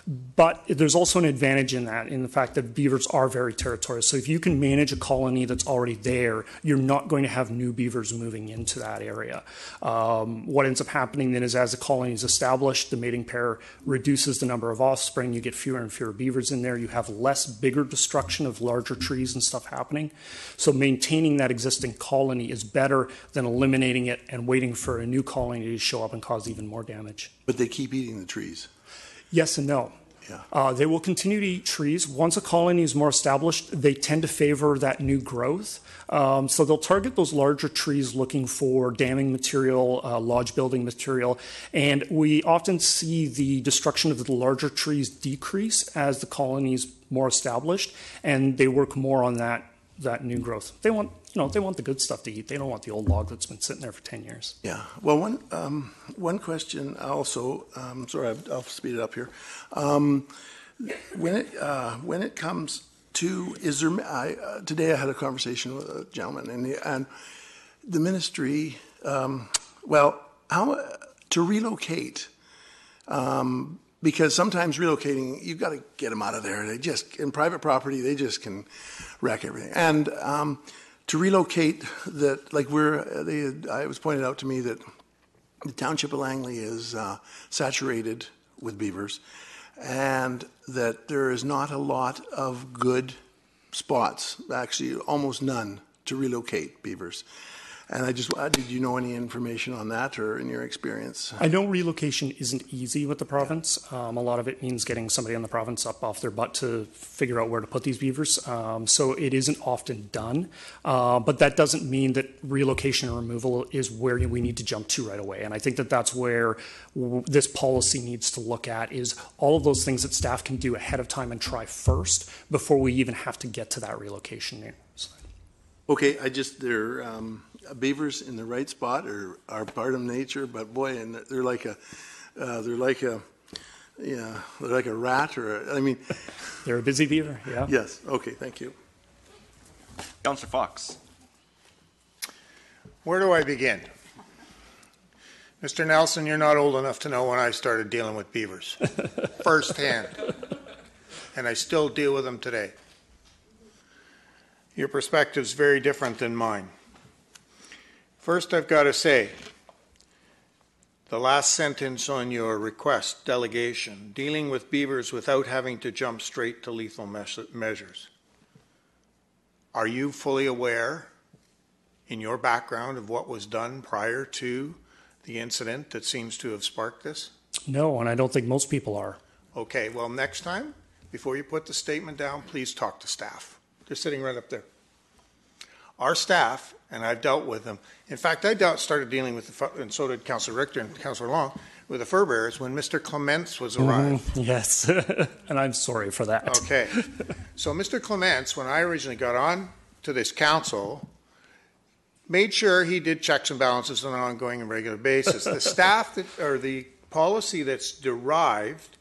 But there's also an advantage in the fact that beavers are very territorial. So if you can manage a colony that's already there, you're not going to have new beavers moving into that area. What ends up happening then is, as a colony is established, the mating pair reduces the number of offspring. You get fewer and fewer beavers in there. You have less bigger destruction of larger trees and stuff happening. So maintaining that existing colony is better than eliminating it and waiting for a new colony to show up and cause even more damage. But they keep eating the trees. Yes and no. Yeah. They will continue to eat trees. Once a colony is more established, they tend to favor that new growth. So they'll target those larger trees looking for damming material, lodge building material. And we often see the destruction of the larger trees decrease as the colony is more established, and they work more on that new growth. They want the good stuff to eat. They don't want the old log that's been sitting there for 10 years. Yeah. Well, one question also. Sorry, I'll speed it up here. When it comes to, today I had a conversation with a gentleman, and the ministry. How to relocate? Because sometimes relocating, you've got to get them out of there. In private property, they just can wreck everything. And to relocate that, it was pointed out to me that the Township of Langley is saturated with beavers, and that there is not a lot of good spots, actually almost none, to relocate beavers. And did you know any information on that or in your experience? I know relocation isn't easy with the province. A lot of it means getting somebody in the province up off their butt to figure out where to put these beavers. So it isn't often done. But that doesn't mean that relocation and removal is where we need to jump to right away. And I think that that's where this policy needs to look at, is all of those things that staff can do ahead of time and try first before we even have to get to that relocation. Okay, they're beavers in the right spot are part of nature, but boy, and they're like a rat They're a busy beaver, yeah. Yes, okay, thank you. Councillor Fox. Where do I begin? Mr. Nelson, you're not old enough to know when I started dealing with beavers firsthand, and I still deal with them today. Your perspective's very different than mine. First, I've got to say, the last sentence on your request, delegation, dealing with beavers without having to jump straight to lethal measures. Are you fully aware in your background of what was done prior to the incident that seems to have sparked this? No, and I don't think most people are. Okay, well, next time, before you put the statement down, please talk to staff. They're sitting right up there. Our staff, and I've dealt with them. In fact, started dealing with and so did Councillor Richter and Councillor Long, with the fur bearers when Mr. Clements was arrived. Yes, and I'm sorry for that. Okay, so Mr. Clements, when I originally got on to this council, made sure he did checks and balances on an ongoing and regular basis. The staff the policy that's derived,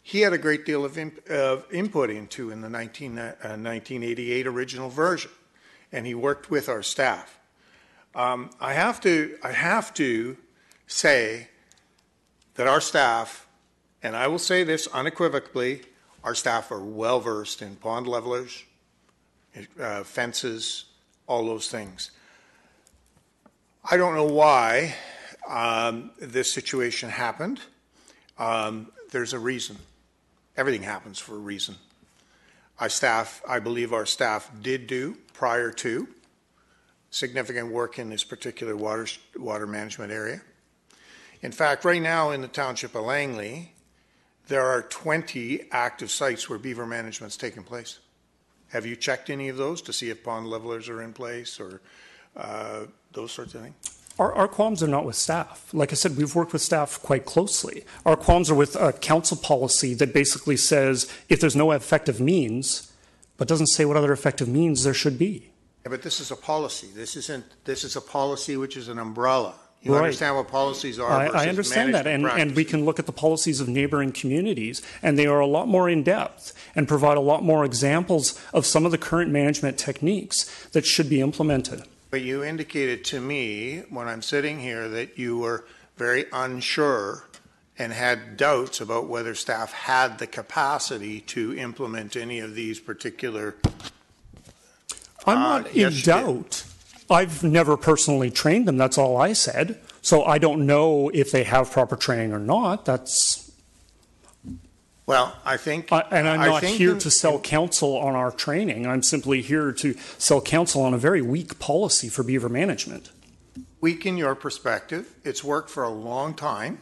he had a great deal of input into in the 1988 original version, and he worked with our staff. I have to say that our staff, and I will say this unequivocally, our staff are well versed in pond levelers, fences, all those things. I don't know why this situation happened. There's a reason. Everything happens for a reason. I believe our staff did do, prior to, significant work in this particular water management area. In fact, right now in the township of Langley, there are 20 active sites where beaver management's taking place. Have you checked any of those to see if pond levelers are in place or those sorts of things? Our qualms are not with staff. Like I said, we've worked with staff quite closely. Our qualms are with a council policy that basically says if there's no effective means, but doesn't say what other effective means there should be. Yeah, but this is a policy. This is a policy which is an umbrella. You Right. understand what policies are versus I understand that, management and we practices. can look at the policies of neighboring communities, and they are a lot more in-depth and provide a lot more examples of some of the current management techniques that should be implemented. But you indicated to me when I'm sitting here that you were very unsure and had doubts about whether staff had the capacity to implement any of these particular. I'm not in yes, you did. doubt. I've never personally trained them. That's all I said. So I don't know if they have proper training or not. That's. Well, I think. And I'm I not think here to sell counsel on our training. I'm simply here to sell counsel on a very weak policy for beaver management. Weak in your perspective. It's worked for a long time.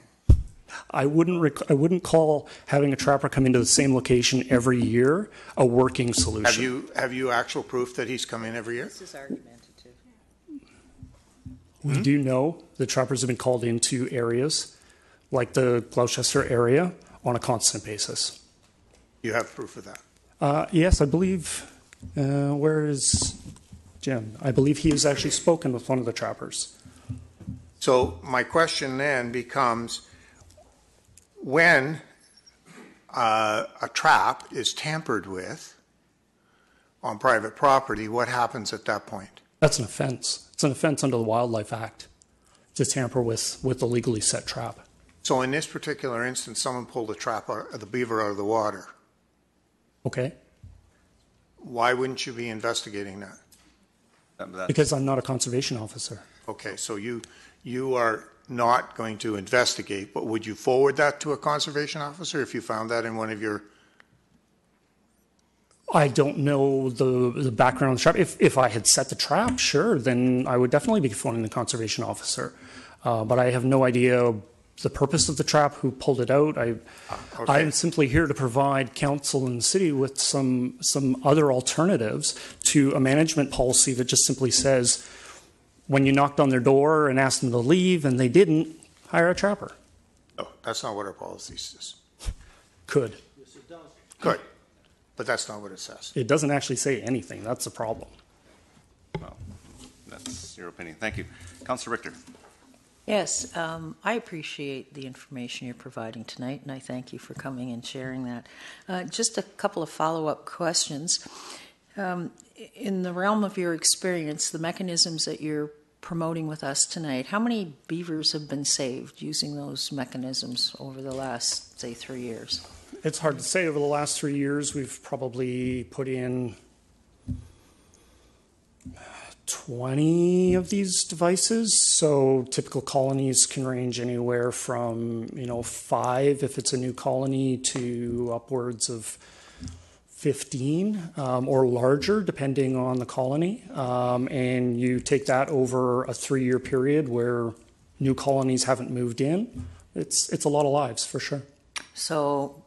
I wouldn't call having a trapper come into the same location every year a working solution. Have you actual proof that he's come in every year? This is argumentative. We do know the trappers have been called into areas like the Gloucester area on a constant basis. You have proof of that? Yes, I believe. Where is Jim? I believe he has actually spoken with one of the trappers. So my question then becomes, when a trap is tampered with on private property, what happens at that point? That's an offense. It's an offense under the Wildlife Act to tamper with a legally set trap. So in this particular instance, someone pulled the beaver out of the water. Okay? Why wouldn't you be investigating that? Because I'm not a conservation officer. Okay, so you are not going to investigate, but would you forward that to a conservation officer if you found that in one of your I don't know the background of the trap. If I had set the trap, sure, then I would definitely be phoning the conservation officer. But I have no idea the purpose of the trap, who pulled it out. I'm simply here to provide council and the city with some other alternatives to a management policy that just simply says, when you knocked on their door and asked them to leave and they didn't, hire a trapper. Oh, that's not what our policy says. Could. Yes, it does. Good. But that's not what it says. It doesn't actually say anything. That's the problem. Well, that's your opinion. Thank you. Councillor Richter. Yes, I appreciate the information you're providing tonight, and I thank you for coming and sharing that. Just a couple of follow-up questions. In the realm of your experience, the mechanisms that you're promoting with us tonight, how many beavers have been saved using those mechanisms over the last, say, 3 years? It's hard to say. Over the last 3 years, we've probably put in 20 of these devices. So typical colonies can range anywhere from 5 if it's a new colony to upwards of 15 or larger, depending on the colony. And you take that over a 3-year period where new colonies haven't moved in. It's a lot of lives for sure. So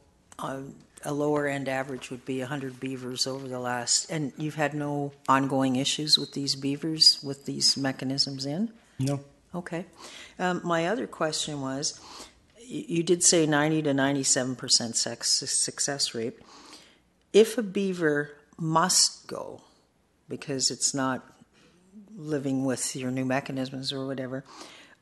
a lower end average would be 100 beavers over the last, and you've had no ongoing issues with these beavers, with these mechanisms in? No. Okay. My other question was, you did say 90 to 97% success rate. If a beaver must go because it's not living with your new mechanisms or whatever,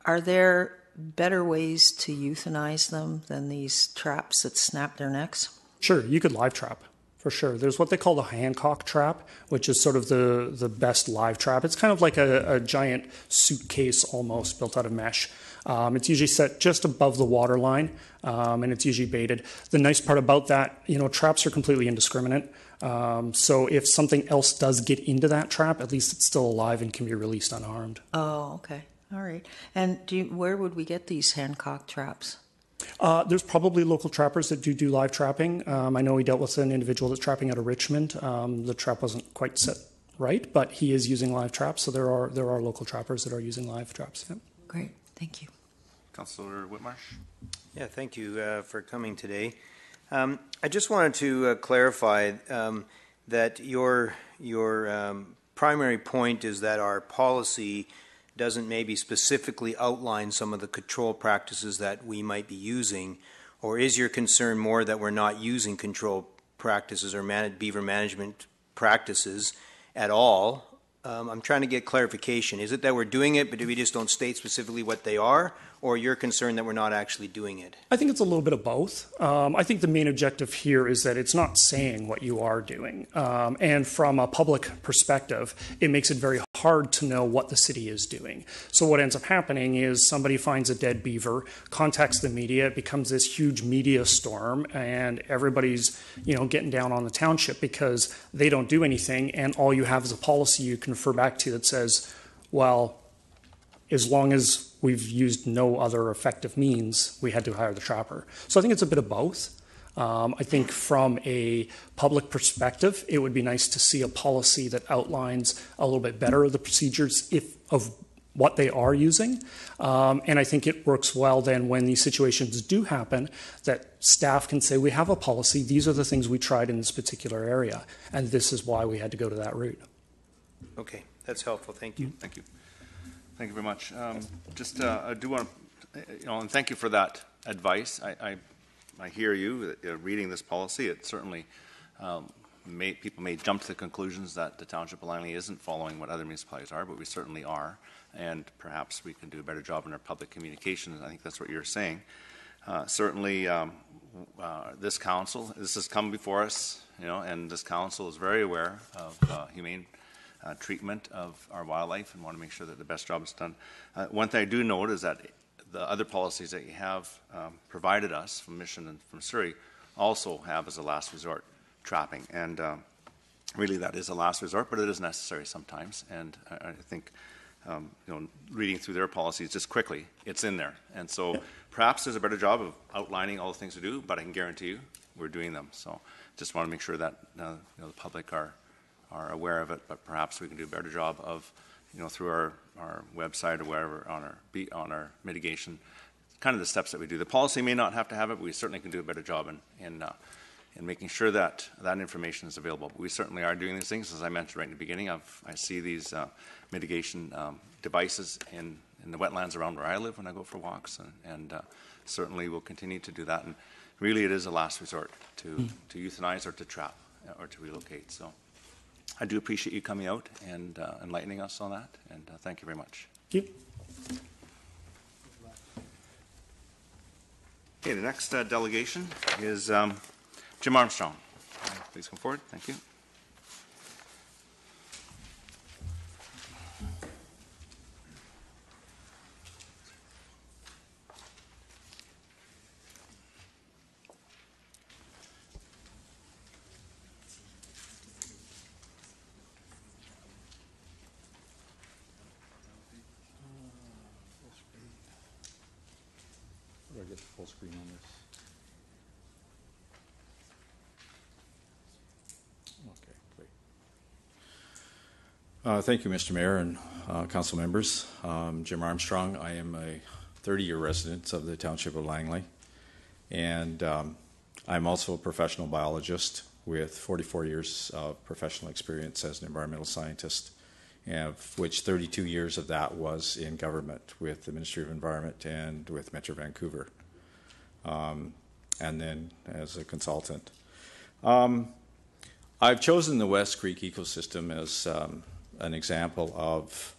are there better ways to euthanize them than these traps that snap their necks? Sure, you could live trap, for sure. There's what they call the Hancock trap, which is sort of the best live trap. It's kind of like a giant suitcase almost built out of mesh. It's usually set just above the water line, and it's usually baited. The nice part about that, traps are completely indiscriminate. So if something else does get into that trap, at least it's still alive and can be released unharmed. Oh, okay. All right. And where would we get these Hancock traps? There's probably local trappers that do live trapping. I know we dealt with an individual that's trapping out of Richmond. The trap wasn't quite set right, but he is using live traps. So there are local trappers that are using live traps. Yeah. Great. Thank you. Councillor Whitmarsh. Yeah, thank you for coming today. I just wanted to clarify that your primary point is that our policy doesn't maybe specifically outline some of the control practices that we might be using, or is your concern more that we're not using control practices or beaver management practices at all? I'm trying to get clarification. Is it that we're doing it, but we just don't state specifically what they are, or you're concerned that we're not actually doing it? I think it's a little bit of both. I think the main objective here is that it's not saying what you are doing. And from a public perspective, it makes it very hard to know what the city is doing. So what ends up happening is somebody finds a dead beaver, contacts the media, it becomes this huge media storm, and everybody's getting down on the township because they don't do anything, and all you have is a policy you can refer back to that says, well, as long as we've used no other effective means, we had to hire the trapper. So I think it's a bit of both. I think from a public perspective, it would be nice to see a policy that outlines a little bit better of the procedures of what they are using. And I think it works well then when these situations do happen that staff can say, we have a policy, these are the things we tried in this particular area, and this is why we had to go to that route. Okay, that's helpful. Thank you. Thank you. Thank you very much. I do want to, and thank you for that advice. I hear you reading this policy. It certainly people may jump to the conclusions that the Township of Langley isn't following what other municipalities are, but we certainly are, and perhaps we can do a better job in our public communications. I think that's what you're saying. Certainly, this council, this has come before us, and this council is very aware of humane treatment of our wildlife and want to make sure that the best job is done. One thing I do note is that the other policies that you have provided us from Mission and from Surrey also have as a last resort trapping, and really that is a last resort, but it is necessary sometimes. And I think reading through their policies just quickly, it's in there, and so perhaps there's a better job of outlining all the things to do. But I can guarantee you, we're doing them. So just want to make sure that the public are aware of it, but perhaps we can do a better job of, through our website or wherever on our mitigation, kind of the steps that we do. The policy may not have to have it, but we certainly can do a better job in making sure that information is available. But we certainly are doing these things. As I mentioned right in the beginning, I see these mitigation devices in the wetlands around where I live when I go for walks, and certainly we'll continue to do that. And really it is a last resort to euthanize or to trap or to relocate. So I do appreciate you coming out and enlightening us on that, and thank you very much. Thank you. Okay, the next delegation is Jim Armstrong. Please come forward. Thank you. How do I get the full screen on this? Okay, great. Thank you, Mr. Mayor and council members. Jim Armstrong. I am a 30-year resident of the Township of Langley, and I'm also a professional biologist with 44 years of professional experience as an environmental scientist, and of which 32 years of that was in government with the Ministry of Environment and with Metro Vancouver, and then as a consultant. I've chosen the West Creek ecosystem as an example of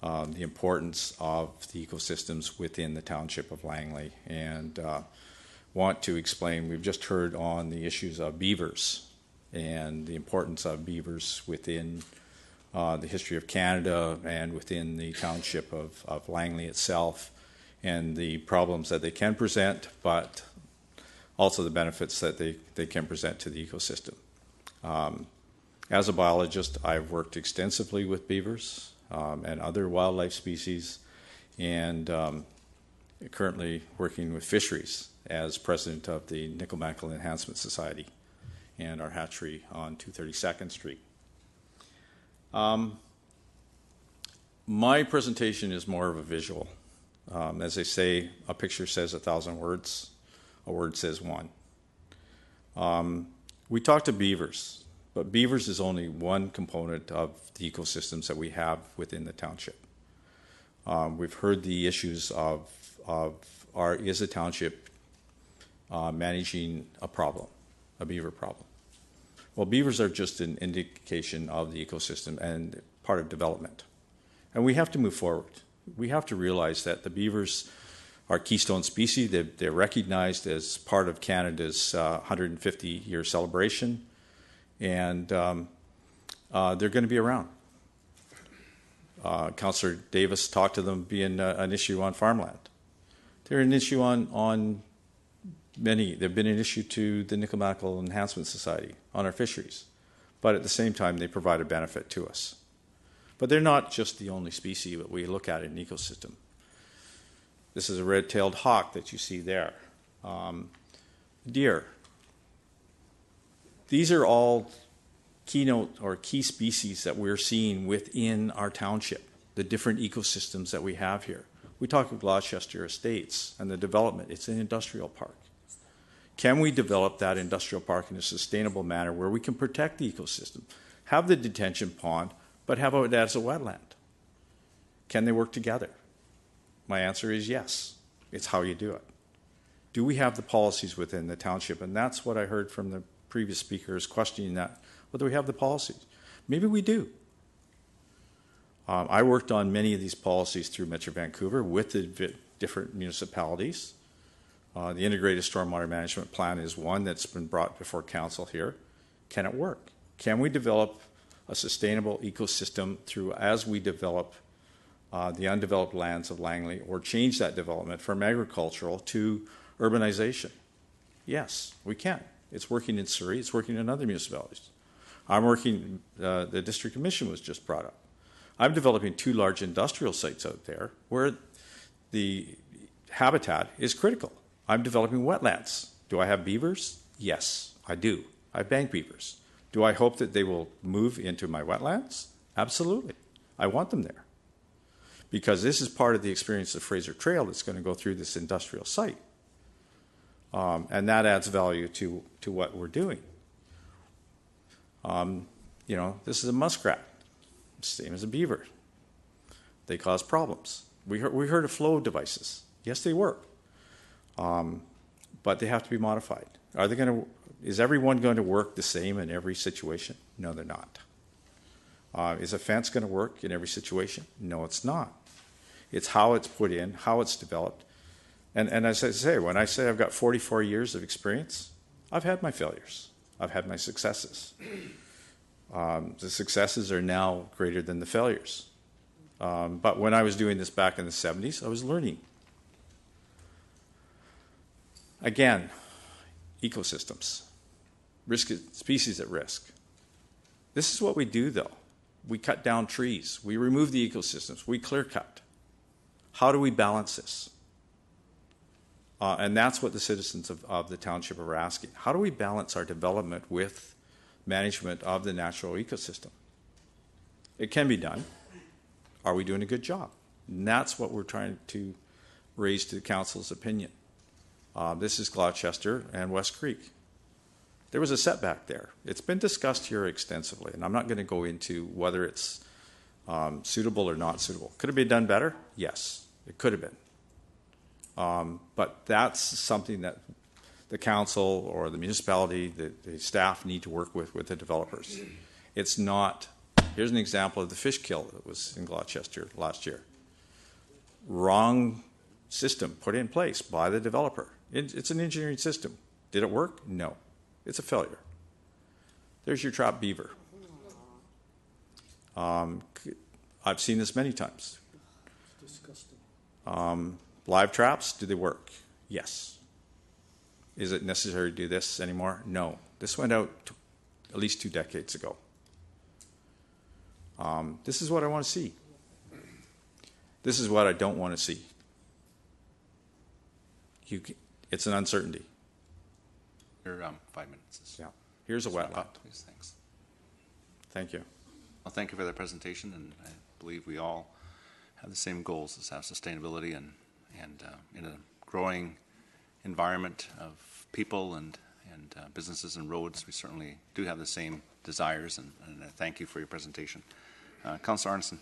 the importance of the ecosystems within the Township of Langley, and want to explain, we've just heard on the issues of beavers and the importance of beavers within the history of Canada and within the Township of Langley itself, and the problems that they can present, but also the benefits that they can present to the ecosystem. As a biologist, I've worked extensively with beavers and other wildlife species, and currently working with fisheries as president of the Nickel Enhancement Society and our hatchery on 232nd Street. My presentation is more of a visual. As they say, a picture says 1,000 words, a word says one. We talk to beavers, but beavers is only one component of the ecosystems that we have within the township. We've heard the issues of is a township managing a problem, a beaver problem? Well, beavers are just an indication of the ecosystem and part of development. And we have to move forward. We have to realize that the beavers are keystone species. They're recognized as part of Canada's 150-year celebration, and they're going to be around. Councillor Davis talked to them being an issue on farmland. They're an issue on many. They've been an issue to the Nickel Enhancement Society on our fisheries, but at the same time they provide a benefit to us. But they're not just the only species that we look at in an ecosystem. This is a red-tailed hawk that you see there. Deer. These are all keynote or key species that we're seeing within our township, the different ecosystems that we have here. We talk of Gloucester Estates and the development. It's an industrial park. Can we develop that industrial park in a sustainable manner where we can protect the ecosystem, have the detention pond, but have it as a wetland? Can they work together? My answer is yes. It's how you do it. Do we have the policies within the township? And that's what I heard from the previous speakers questioning that. Well, do we have the policies? Maybe we do. I worked on many of these policies through Metro Vancouver with the different municipalities. The Integrated Stormwater Management Plan is one that's been brought before council here. Can it work? Can we develop a sustainable ecosystem as we develop the undeveloped lands of Langley, or change that development from agricultural to urbanization? Yes, we can. It's working in Surrey. It's working in other municipalities. I'm working, the District Commission was just brought up. I'm developing 2 large industrial sites out there where the habitat is critical. I'm developing wetlands. Do I have beavers? Yes, I do. I have bank beavers. Do I hope that they will move into my wetlands? Absolutely. I want them there. Because this is part of the experience of Fraser Trail that's going to go through this industrial site. And that adds value to what we're doing. You know, this is a muskrat, same as a beaver. They cause problems. We heard of flow devices. Yes, they work. But they have to be modified. Are they going to? Is everyone going to work the same in every situation? No, they're not. Is a fence going to work in every situation? No, it's not. It's how it's put in, how it's developed. And as I say, when I say I've got 44 years of experience, I've had my failures. I've had my successes. The successes are now greater than the failures. But when I was doing this back in the 70s, I was learning. Again, ecosystems, species at risk. This is what we do, though. We cut down trees. We remove the ecosystems. We clear cut. How do we balance this? And that's what the citizens of the township are asking. How do we balance our development with management of the natural ecosystem? It can be done. Are we doing a good job? And that's what we're trying to raise to the council's opinion. This is Gloucester and West Creek. There was a setback there. It's been discussed here extensively, and I'm not going to go into whether it's suitable or not suitable. Could it be done better? Yes, it could have been. But that's something that the council or the municipality, the staff need to work with the developers. It's not, here's an example of the fish kill that was in Gloucester last year. Wrong system put in place by the developer. It's an engineering system. Did it work? No. It's a failure. There's your trapped beaver. I've seen this many times. Live traps, do they work? Yes. Is it necessary to do this anymore? No. This went out at least 2 decades ago. This is what I want to see. This is what I don't want to see. It's an uncertainty. Your 5 minutes. Yeah. Here's a wetland. Please, thanks. Thank you. Well, thank you for that presentation, and I believe we all have the same goals as have sustainability and in a growing environment of people and businesses and roads, we certainly do have the same desires, and I thank you for your presentation. Councillor Arneson.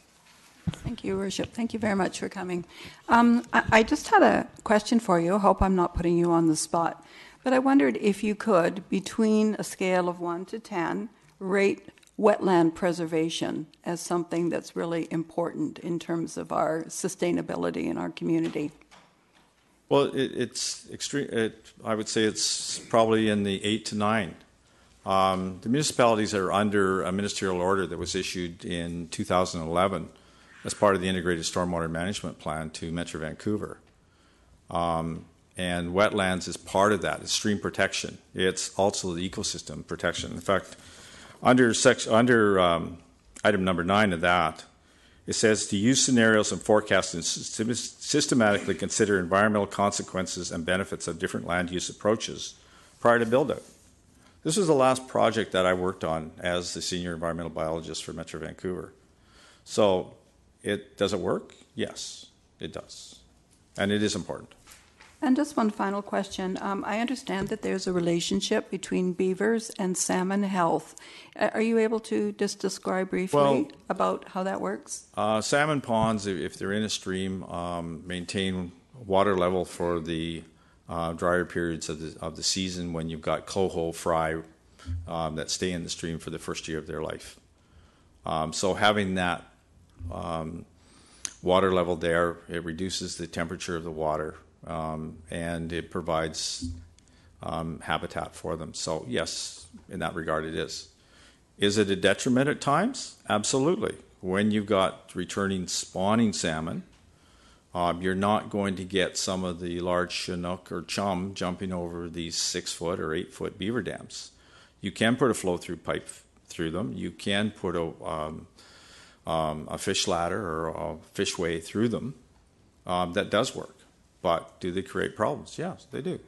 Thank you, Worship. Thank you very much for coming. I just had a question for you. I hope I'm not putting you on the spot. But I wondered if you could, between a scale of 1 to 10, rate wetland preservation as something that's really important in terms of our sustainability in our community. Well, it's extreme. I would say it's probably in the 8 to 9. The municipalities are under a ministerial order that was issued in 2011 as part of the Integrated Stormwater Management Plan to Metro Vancouver. And wetlands is part of that. It's stream protection. It's also the ecosystem protection. In fact, under item number 9 of that, it says to use scenarios and forecasts and systematically consider environmental consequences and benefits of different land use approaches prior to build-out. This was the last project that I worked on as the senior environmental biologist for Metro Vancouver. So, does it work? Yes, it does. And it is important. And just one final question. I understand that there's a relationship between beavers and salmon health. Are you able to just describe briefly about how that works? Salmon ponds, if they're in a stream, maintain water level for the drier periods of the season when you've got coho, fry that stay in the stream for the first year of their life. So having that water level there, it reduces the temperature of the water. And it provides habitat for them. So yes, in that regard it is. Is it a detriment at times? Absolutely. When you've got returning spawning salmon, you're not going to get some of the large Chinook or chum jumping over these 6-foot or 8-foot beaver dams. You can put a flow-through pipe through them. You can put a fish ladder or a fishway through them. That does work. But do they create problems? Yes, they do.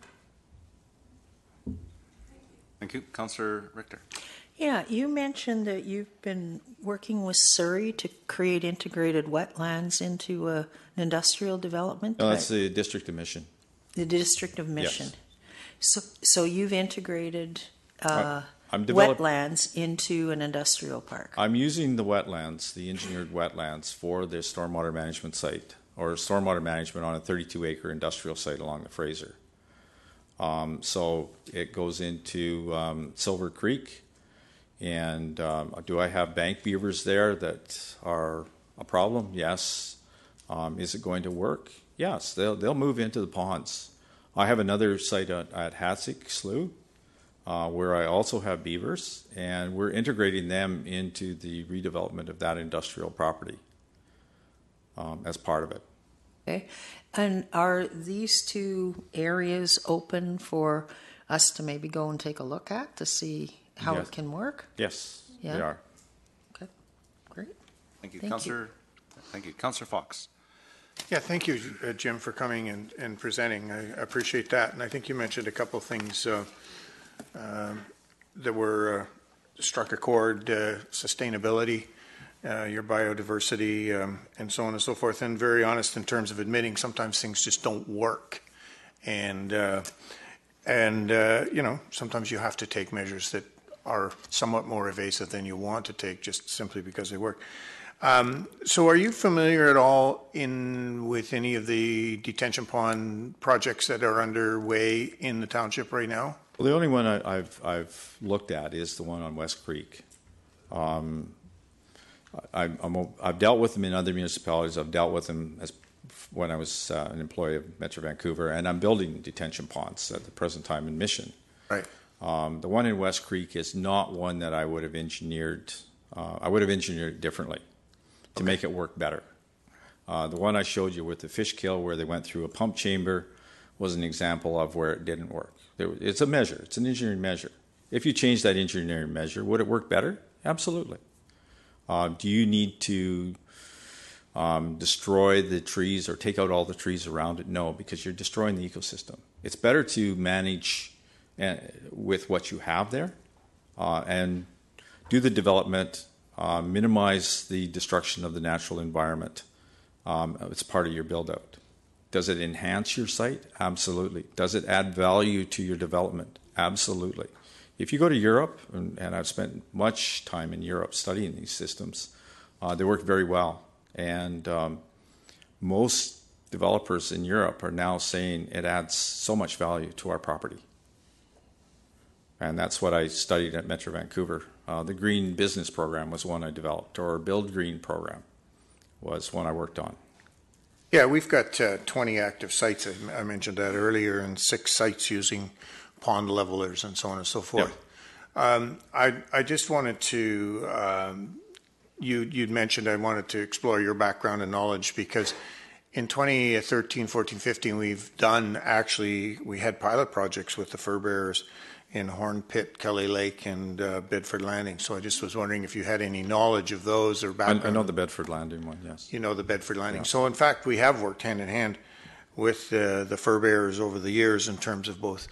Thank you. Councillor Richter. Yeah, you mentioned that you've been working with Surrey to create integrated wetlands into an industrial development. No, that's the District of Mission. The District of Mission. Yes. So you've integrated I'm wetlands into an industrial park. I'm using the wetlands, the engineered wetlands, for the stormwater management site, or stormwater management on a 32-acre industrial site along the Fraser. So it goes into Silver Creek, and do I have bank beavers there that are a problem? Yes. Is it going to work? Yes. They'll move into the ponds. I have another site at Hatsick Slough, where I also have beavers, and we're integrating them into the redevelopment of that industrial property as part of it. Okay. And are these two areas open for us to maybe go and take a look at to see how Yes. it can work? Yes, Yeah. they are. Okay, great. Thank you. Thank Councillor. Thank you. Councillor Fox. Yeah, thank you, Jim, for coming and presenting. I appreciate that. And I think you mentioned a couple of things that were struck a chord, sustainability, your biodiversity, and so on and so forth. And very honest in terms of admitting sometimes things just don't work. And you know, sometimes you have to take measures that are somewhat more evasive than you want to take just simply because they work. So are you familiar at all with any of the detention pond projects that are underway in the township right now? Well, the only one I've looked at is the one on West Creek. I've dealt with them in other municipalities. I've dealt with them when I was an employee of Metro Vancouver, and I'm building detention ponds at the present time in Mission. Right. The one in West Creek is not one that I would have engineered. I would have engineered it differently to make it work better. The one I showed you with the fish kill, where they went through a pump chamber, was an example of where it didn't work. It's a measure. It's an engineering measure. If you change that engineering measure, would it work better? Absolutely. Do you need to destroy the trees or take out all the trees around it? No, because you're destroying the ecosystem. It's better to manage with what you have there and do the development, minimize the destruction of the natural environment. It's part of your build-out. Does it enhance your site? Absolutely. Does it add value to your development? Absolutely. If you go to Europe, and I've spent much time in Europe studying these systems, they work very well. And most developers in Europe are now saying it adds so much value to our property. And that's what I studied at Metro Vancouver. The Green Business Program was one I developed, or Build Green Program was one I worked on. Yeah, we've got 20 active sites. I mentioned that earlier, and 6 sites using pond levelers and so on and so forth. Yep. I just wanted to, you'd mentioned I wanted to explore your background and knowledge, because in 2013, 14, 15, we had pilot projects with the fur bearers in Horn Pit, Kelly Lake, and Bedford Landing. So I just was wondering if you had any knowledge of those or background. I know the Bedford Landing one, yes. You know the Bedford Landing. Yeah. So in fact, we have worked hand in hand with the fur bearers over the years in terms of both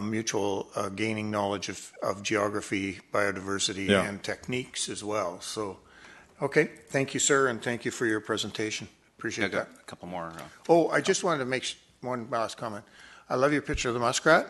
mutual gaining knowledge of geography, biodiversity, and techniques as well. So, okay, thank you, sir, and thank you for your presentation. Appreciate that. A couple more. I just wanted to make one last comment. I love your picture of the muskrat.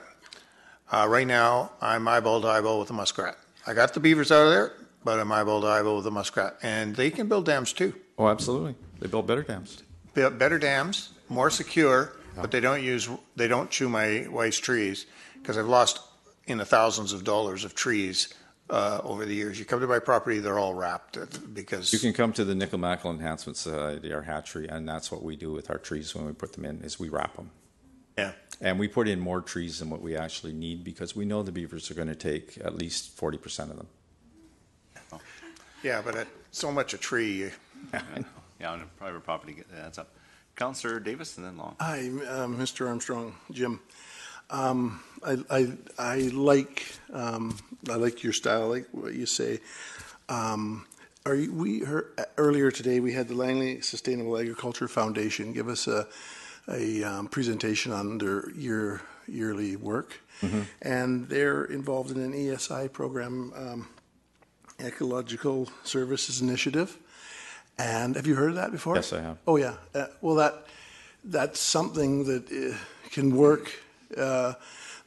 Right now, I'm eyeball to eyeball with the muskrat. I got the beavers out of there, but I'm eyeball to eyeball with the muskrat. And they can build dams too. Oh, absolutely. They build better dams. Build better dams, more secure, but they don't chew my wife's trees, because I've lost in the thousands of dollars of trees over the years. You come to my property, they're all wrapped because... You can come to the Nickel Mackerel Enhancement Society, our hatchery, and that's what we do with our trees when we put them in, is we wrap them. Yeah. And we put in more trees than what we actually need, because we know the beavers are going to take at least 40% of them. Yeah, but at so much a tree... Yeah, on a private property, that's up. Councillor Davis and then Long. Hi, Mr. Armstrong, Jim. I like your style, I like what you say. We heard earlier today we had the Langley Sustainable Agriculture Foundation give us a presentation on yearly work, and they're involved in an ESI program, Ecological Services Initiative. And have you heard of that before? Yes, I have. Oh yeah. Well, that's something that can work to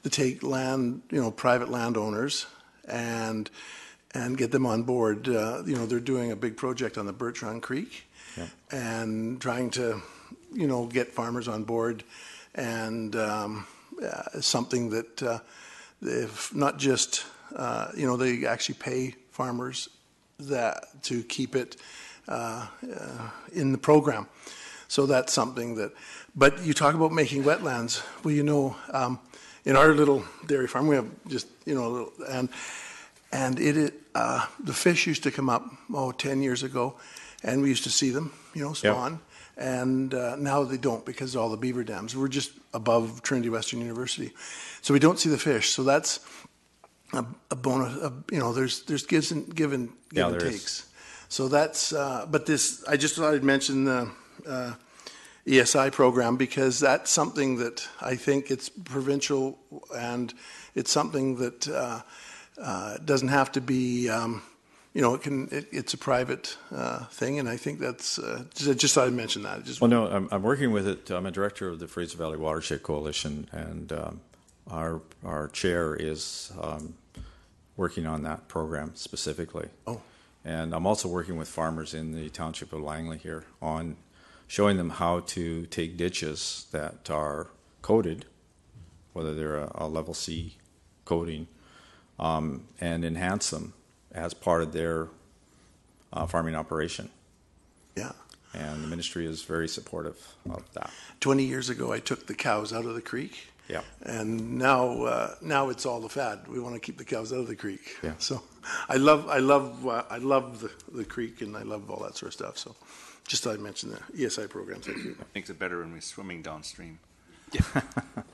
take land, private landowners, and get them on board. They're doing a big project on the Birch Run Creek, and trying to, get farmers on board, and something that if not just, they actually pay farmers to keep it in the program. So that's something that, but you talk about making wetlands. Well, in our little dairy farm, we have just, a little, and the fish used to come up, 10 years ago, and we used to see them, spawn. And now they don't because of all the beaver dams. We're just above Trinity Western University. So we don't see the fish. So that's a bonus. There's give and takes. So that's, but this, I just thought I'd mention the ESI program because that's something that I think it's provincial, and it's something that doesn't have to be, it's a private thing, and I think that's, just thought I'd mention that. Well, no, I'm working with it. I'm a director of the Fraser Valley Watershed Coalition, and our chair is working on that program specifically. Oh. And I'm also working with farmers in the township of Langley here on showing them how to take ditches that are coated, whether they're a level C coating, and enhance them as part of their farming operation. Yeah. And the ministry is very supportive of that. 20 years ago, I took the cows out of the creek. Yeah. And now it's all the fad. We want to keep the cows out of the creek. Yeah. So I love the creek, and I love all that sort of stuff. So just thought I'd mention the ESI program. Thank you. Makes it better when we're swimming downstream.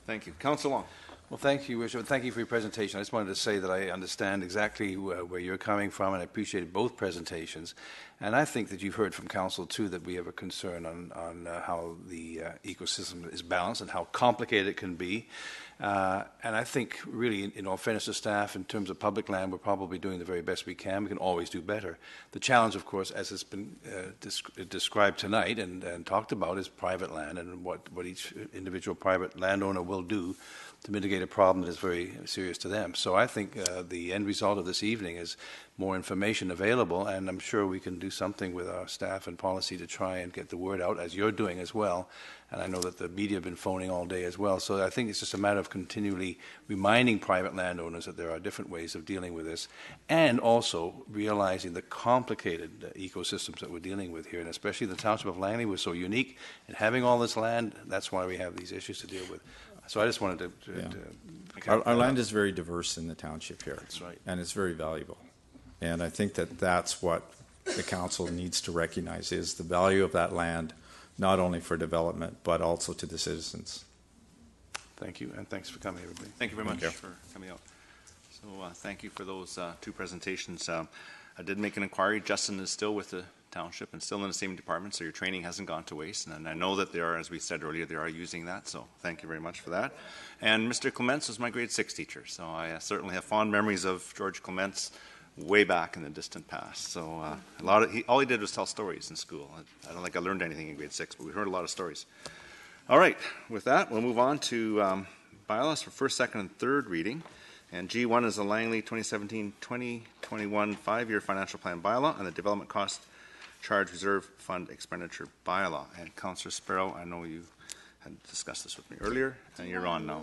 Thank you. Councillor Long. Well, thank you, Richard. Thank you for your presentation. I just wanted to say that I understand exactly where you're coming from, and I appreciated both presentations. And I think that you've heard from Council, too, that we have a concern on how the ecosystem is balanced and how complicated it can be. And I think, really, in all fairness to staff, in terms of public land, we're probably doing the very best we can. We can always do better. The challenge, of course, as it's been described tonight and talked about, is private land and what each individual private landowner will do to mitigate a problem that is very serious to them. So I think the end result of this evening is more information available, and I'm sure we can do something with our staff and policy to try and get the word out, as you're doing as well. And I know that the media have been phoning all day as well. So I think it's just a matter of continually reminding private landowners that there are different ways of dealing with this, and also realizing the complicated ecosystems that we're dealing with here, and especially the township of Langley was so unique, and having all this land, that's why we have these issues to deal with. So I just wanted to our land is very diverse in the township here. That's right. And it's very valuable. And I think that that's what the council needs to recognize, is the value of that land, not only for development, but also to the citizens. Thank you, and thanks for coming, everybody. Thank you very much for coming out. So thank you for those two presentations. I did make an inquiry. Justin is still with the township and still in the same department, so your training hasn't gone to waste. And I know that they are, as we said earlier, they are using that, so thank you very much for that. And Mr. Clements was my grade 6 teacher, so I certainly have fond memories of George Clements way back in the distant past. So all he did was tell stories in school. I don't think I learned anything in grade 6, but we heard a lot of stories. All right, with that, we'll move on to bylaws for first, second, and third reading. And G1 is the Langley 2017-2021 5-year financial plan bylaw and the development cost charge reserve fund expenditure bylaw. And Councillor Sparrow, I know you had discussed this with me earlier, and you're on now.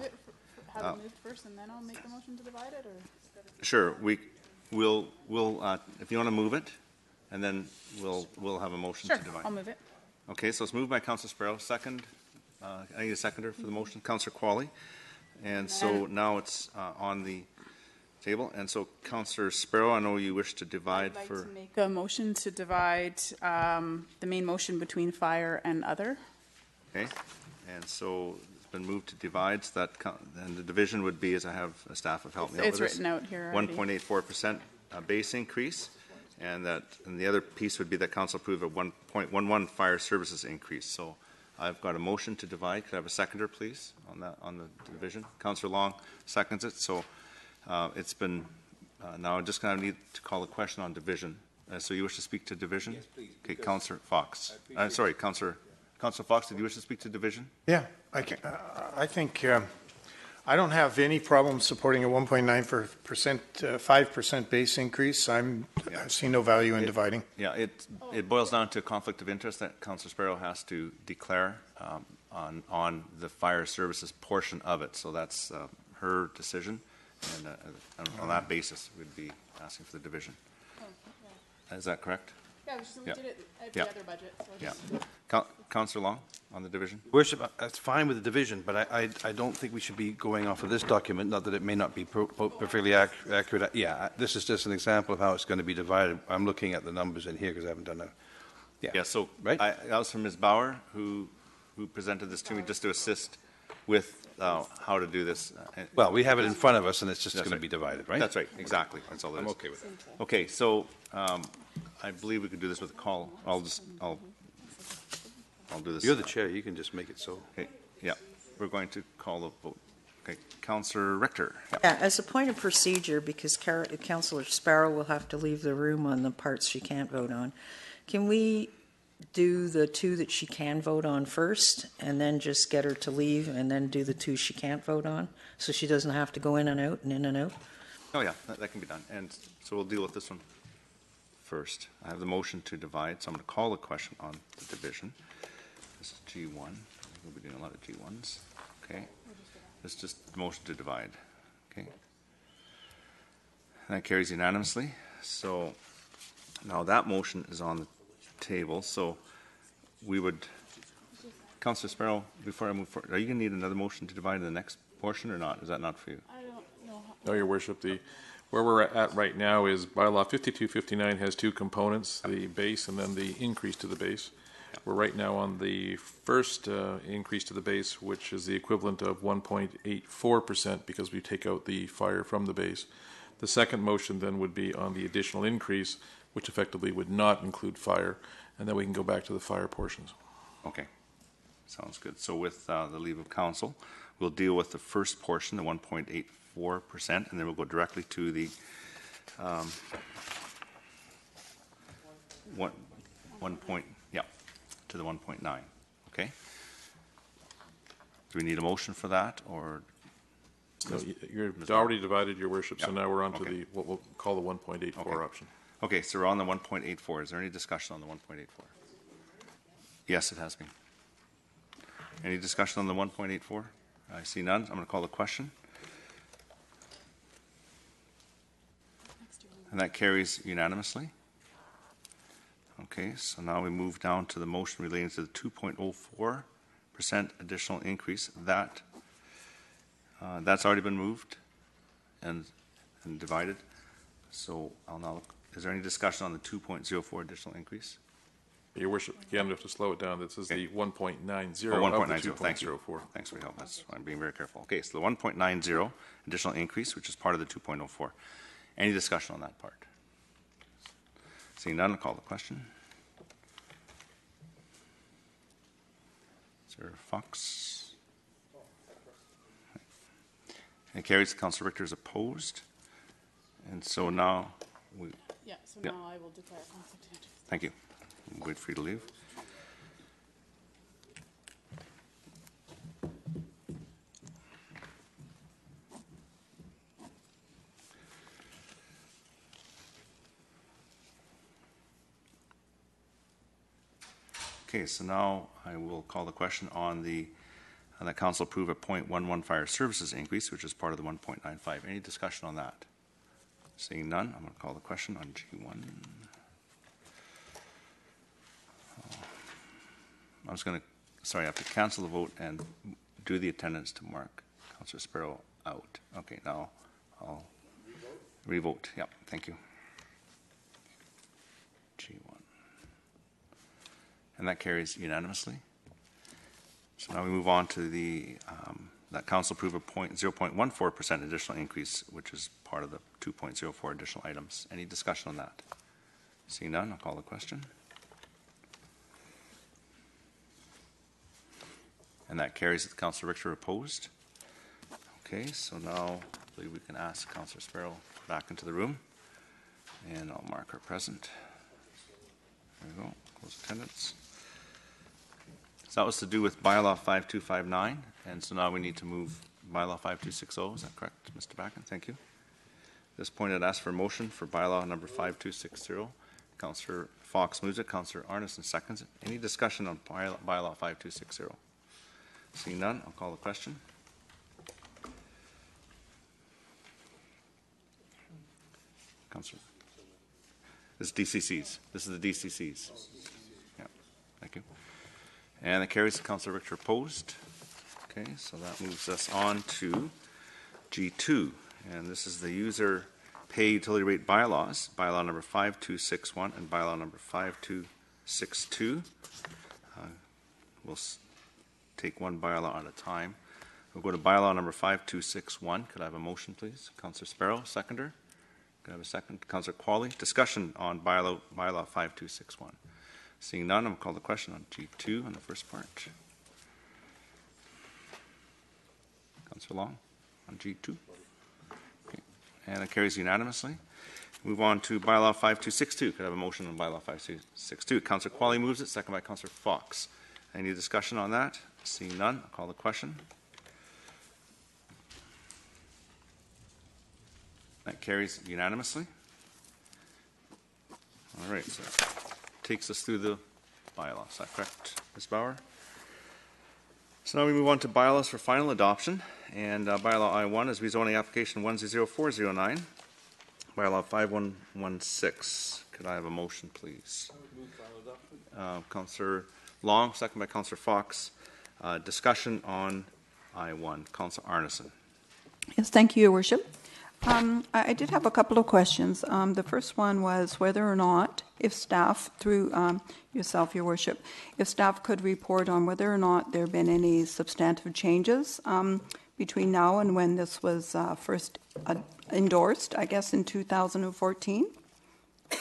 Have it moved first, and then I'll make the motion to divide it, or? Sure, we'll if you want to move it, and then we'll have a motion to divide. Sure, I'll move it. Okay, so it's moved by Councillor Sparrow. Second, I need a seconder for the motion, Councillor Qualley. And so now it's on the table. And so, Councillor Sparrow, I know you wish to divide I'd like to make a motion to divide the main motion between fire and other. Okay. And so it's been moved to divide. So and the division would be, as I have a staff of help me out with this. It's written out here already. 1.84% base increase. And the other piece would be that council approved a 1.11 fire services increase. So I've got a motion to divide. Could I have a seconder, please, on that, on the division? Councillor Long seconds it. So it's been, now I'm just going to need to call a question on division. So you wish to speak to division? Yes, please. Okay, Councillor Fox. Sorry, Councillor Fox, did you wish to speak to division? Yeah, I think I don't have any problem supporting a 1.9%, 5% base increase. I see no value in dividing. Yeah, it boils down to a conflict of interest that Councillor Sparrow has to declare on the fire services portion of it. So that's her decision, and on that basis, we'd be asking for the division. Oh, yeah. Is that correct? Yeah, we did it at the other budget. So Yeah. Councillor Long on the division? Worship, that's fine with the division, but I don't think we should be going off of this document, not that it may not be perfectly accurate. Yeah, this is just an example of how it's going to be divided. I'm looking at the numbers in here because I haven't done that. Yeah, so Right? that was from Ms. Bauer, who presented this to me just to assist with how to do this. Well, we have it in front of us, and it's just That's going to right. be divided, right? That's right, exactly. That's all it is. I'm okay with it. Okay, so I believe we could do this with a call. I'll do this. You're the chair. You can just make it so. Okay, yeah, we're going to call the vote. Okay, Councillor Richter. Yeah, as a point of procedure, because Councillor Sparrow will have to leave the room on the parts she can't vote on, can we do the two that she can vote on first, and then just get her to leave, and then do the two she can't vote on, so she doesn't have to go in and out and in and out? Oh, yeah, that can be done. And so we'll deal with this one first. I have the motion to divide, so I'm going to call the question on the division. This is G1. We'll be doing a lot of G1s. Okay. It's just the motion to divide. Okay. And that carries unanimously. So now that motion is on the table. So we would, Councillor Sparrow, before I move forward, are you going to need another motion to divide in the next portion or not? Is that not for you? I don't know. No, Your Worship, where we're at right now is bylaw 5259 has two components, the base and then the increase to the base. We're right now on the first increase to the base, which is the equivalent of 1.84% because we take out the fire from the base. The second motion then would be on the additional increase, which effectively would not include fire, and then we can go back to the fire portions. Okay. Sounds good. So with the leave of council, we'll deal with the first portion, the 1.84%, and then we'll go directly to the 1.9. Okay. Do we need a motion for that, or? No, you're already divided, Your Worship, so Yeah. now we're on to Okay. what we'll call the 1.84 Okay. option. Okay, so we're on the 1.84. Is there any discussion on the 1.84? Yes, it has been. Any discussion on the 1.84? I see none. I'm going to call the question. And that carries unanimously. Okay, so now we move down to the motion relating to the 2.04% additional increase. That's already been moved and divided. So I'll now, is there any discussion on the 2.04 additional increase? Your Worship, again, we have to slow it down. This is the 1.90 Oh, of the 1.90, thank you. 2.04. Thanks for your help. That's, I'm being very careful. Okay, so the 1.90 additional increase, which is part of the 2.04. Any discussion on that part? Seeing none, I'll call the question. Sir Fox? It carries. Councillor Richter is opposed. And so now, Yeah, so Yeah. now I will declare conflict of interest. thank you. Wait for you to leave. Okay, so now I will call the question on that council approve a 0.11 fire services increase, which is part of the 1.95. Any discussion on that? Seeing none, I'm going to call the question on G1. I was going to, sorry, I have to cancel the vote and do the attendance to mark Councillor Sparrow out. Okay, now I'll revote. Yeah, thank you. G1. And that carries unanimously. So now we move on to the, that council approve a 0.14% additional increase, which is part of the 2.04 additional items. Any discussion on that? Seeing none, I'll call the question. And that carries with Councillor Richter opposed. Okay, so now I believe we can ask Councillor Sparrow back into the room. And I'll mark her present. There we go, close attendance. So that was to do with bylaw 5259, and so now we need to move bylaw 5260. Is that correct, Mr. Backen? Thank you. At this point, I'd ask for a motion for bylaw number 5260. Councillor Fox moves it, Councillor Arneson seconds it. Any discussion on bylaw 5260? Seeing none, I'll call the question. Councillor. This is DCCs. This is the DCCs. Yeah, thank you. And it carries Councillor Richter opposed. Okay, so that moves us on to G2. And this is the user pay utility rate bylaws, bylaw number 5261 and bylaw number 5262. We'll take one bylaw at a time. We'll go to bylaw number 5261. Could I have a motion, please? Councillor Sparrow, seconder. Could I have a second? Councillor Qualley. Discussion on bylaw 5261. Seeing none, I'll call the question on G2 on the first part. Councillor Long on G2. Okay. And it carries unanimously. Move on to bylaw 5262. Could I have a motion on bylaw 5262? Councillor Qualley moves it, second by Councillor Fox. Any discussion on that? Seeing none, I'll call the question. That carries unanimously. All right, so takes us through the bylaws. Is that correct, Ms. Bauer? So now we move on to bylaws for final adoption. And bylaw I1 is rezoning application 100409. Bylaw 5116. Could I have a motion, please? Councillor Long, second by Councillor Fox. Discussion on I1. Councillor Arneson. Yes, thank you, Your Worship. I did have a couple of questions. The first one was whether or not, if staff, through yourself, Your Worship, if staff could report on whether or not there have been any substantive changes between now and when this was first endorsed, I guess, in 2014. Mr.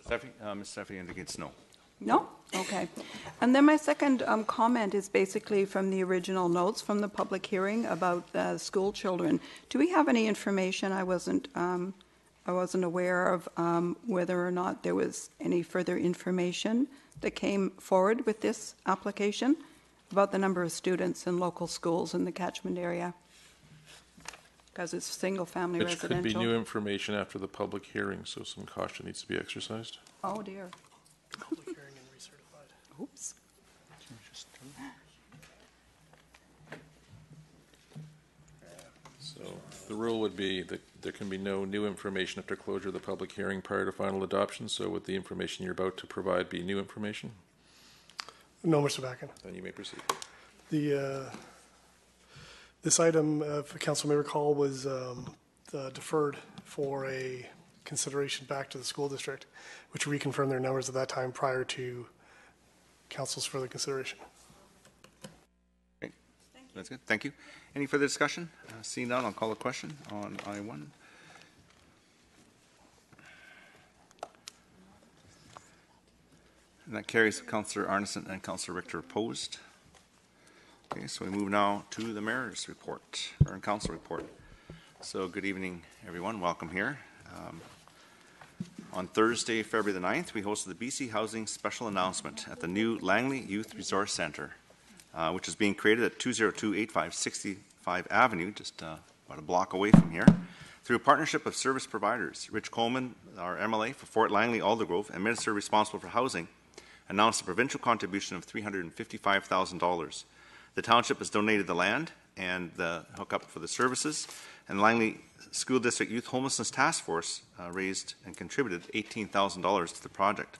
Steffi? Mr. Steffi indicates no. No? Okay. And then my second comment is basically from the original notes from the public hearing about school children. Do we have any information? I wasn't aware of whether or not there was any further information that came forward with this application about the number of students in local schools in the catchment area, because it's single-family residential. Which could be new information after the public hearing, so some caution needs to be exercised. Oh, dear. Public hearing and recertified. Oops. So the rule would be that there can be no new information after closure of the public hearing prior to final adoption. So would the information you're about to provide be new information? No, Mr. Backen. Then you may proceed. This item, if council may recall, was deferred for a consideration back to the school district, which reconfirmed their numbers at that time prior to council's further consideration. Great. That's good. Thank you. Any further discussion? Seeing none, I'll call the question on I1. And that carries Councillor Arneson and Councillor Richter opposed. Okay, so we move now to the mayor's report, or council report. So good evening, everyone. Welcome here. On Thursday, February the 9th, we hosted the BC Housing Special Announcement at the new Langley Youth Resource Centre, which is being created at 20285 65 Avenue, just about a block away from here, through a partnership of service providers. Rich Coleman, our MLA for Fort Langley Aldergrove and Minister responsible for housing, announced a provincial contribution of $355,000. The township has donated the land and the hookup for the services, and Langley School District Youth Homelessness Task Force raised and contributed $18,000 to the project,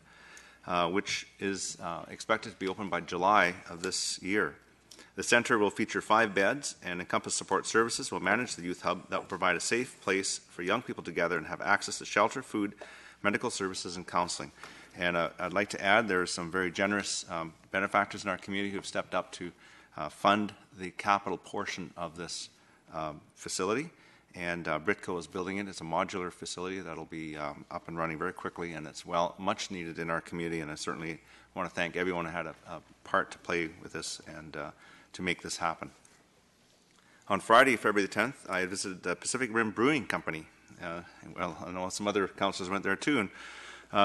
which is expected to be open by July of this year. The centre will feature 5 beds and encompass support services. Will manage the youth hub that will provide a safe place for young people to gather and have access to shelter, food, medical services, and counselling. And I'd like to add there are some very generous benefactors in our community who have stepped up to fund the capital portion of this facility. And Britco is building it. It's a modular facility that will be up and running very quickly, and it's much needed in our community. And I certainly want to thank everyone who had a part to play with this and make this happen. On Friday, February the 10th, I visited the Pacific Rim Brewing Company. Well, I know some other councillors went there too, and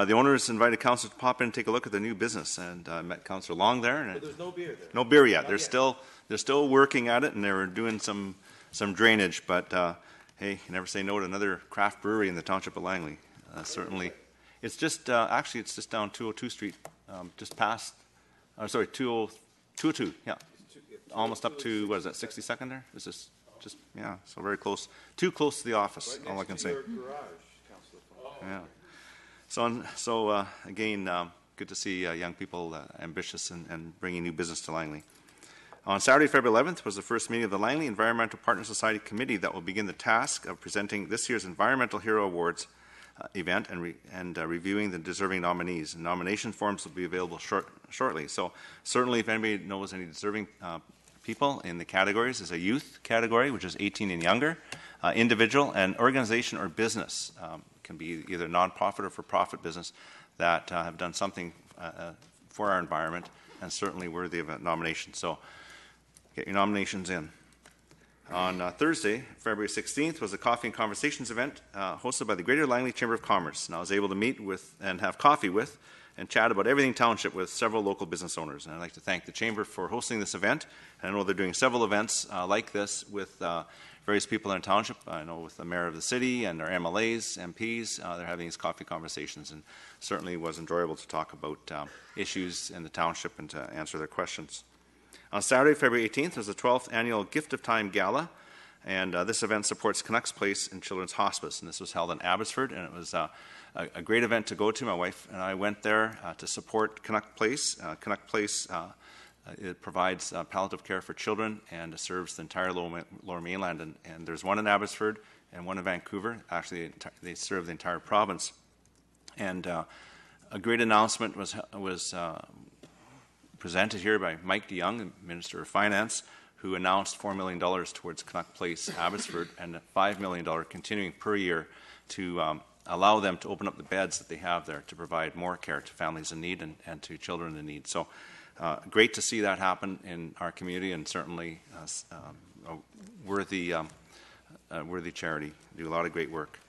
the owners invited councillors to pop in and take a look at their new business, and I met Councillor Long there. And But there's no beer there. no beer yet. They're still working at it, and they were doing some drainage. But hey, you never say no to another craft brewery in the Township of Langley. Certainly, it's just actually it's just down 202 Street, just past. Sorry, 202. Yeah, almost up to what is that? 62nd there. Is this just yeah? So very close. Too close to the office. Right all I can say. your garage, Councillor. Yeah. So again, good to see young people ambitious and bringing new business to Langley. On Saturday, February 11th, was the first meeting of the Langley Environmental Partner Society Committee that will begin the task of presenting this year's Environmental Hero Awards event and reviewing the deserving nominees. And nomination forms will be available shortly. So certainly, if anybody knows any deserving people in the categories, there's a youth category, which is 18 and younger, individual, and organization or business. Can be either nonprofit or for-profit business that have done something for our environment and certainly worthy of a nomination. So get your nominations in. On Thursday, February 16th, was a Coffee and Conversations event hosted by the Greater Langley Chamber of Commerce. And I was able to meet with and have coffee with and chat about everything township with several local business owners. And I'd like to thank the Chamber for hosting this event. And I know they're doing several events like this with various people in the township. I know with the mayor of the city and our MLAs, MPs, they're having these coffee conversations, and certainly was enjoyable to talk about issues in the township and to answer their questions. On Saturday, February 18th, was the 12th annual Gift of Time Gala, and this event supports Canucks Place and Children's Hospice, and this was held in Abbotsford, and it was a great event to go to. My wife and I went there to support Canuck Place. Canuck Place it provides palliative care for children and serves the entire Lower Mainland, and there's one in Abbotsford and one in Vancouver. Actually, they serve the entire province. And a great announcement was presented here by Mike DeYoung, Minister of Finance, who announced $4 million towards Canuck Place, Abbotsford, and a $5 million continuing per year to allow them to open up the beds that they have there to provide more care to families in need and to children in need. So great to see that happen in our community, and certainly a worthy charity. They do a lot of great work.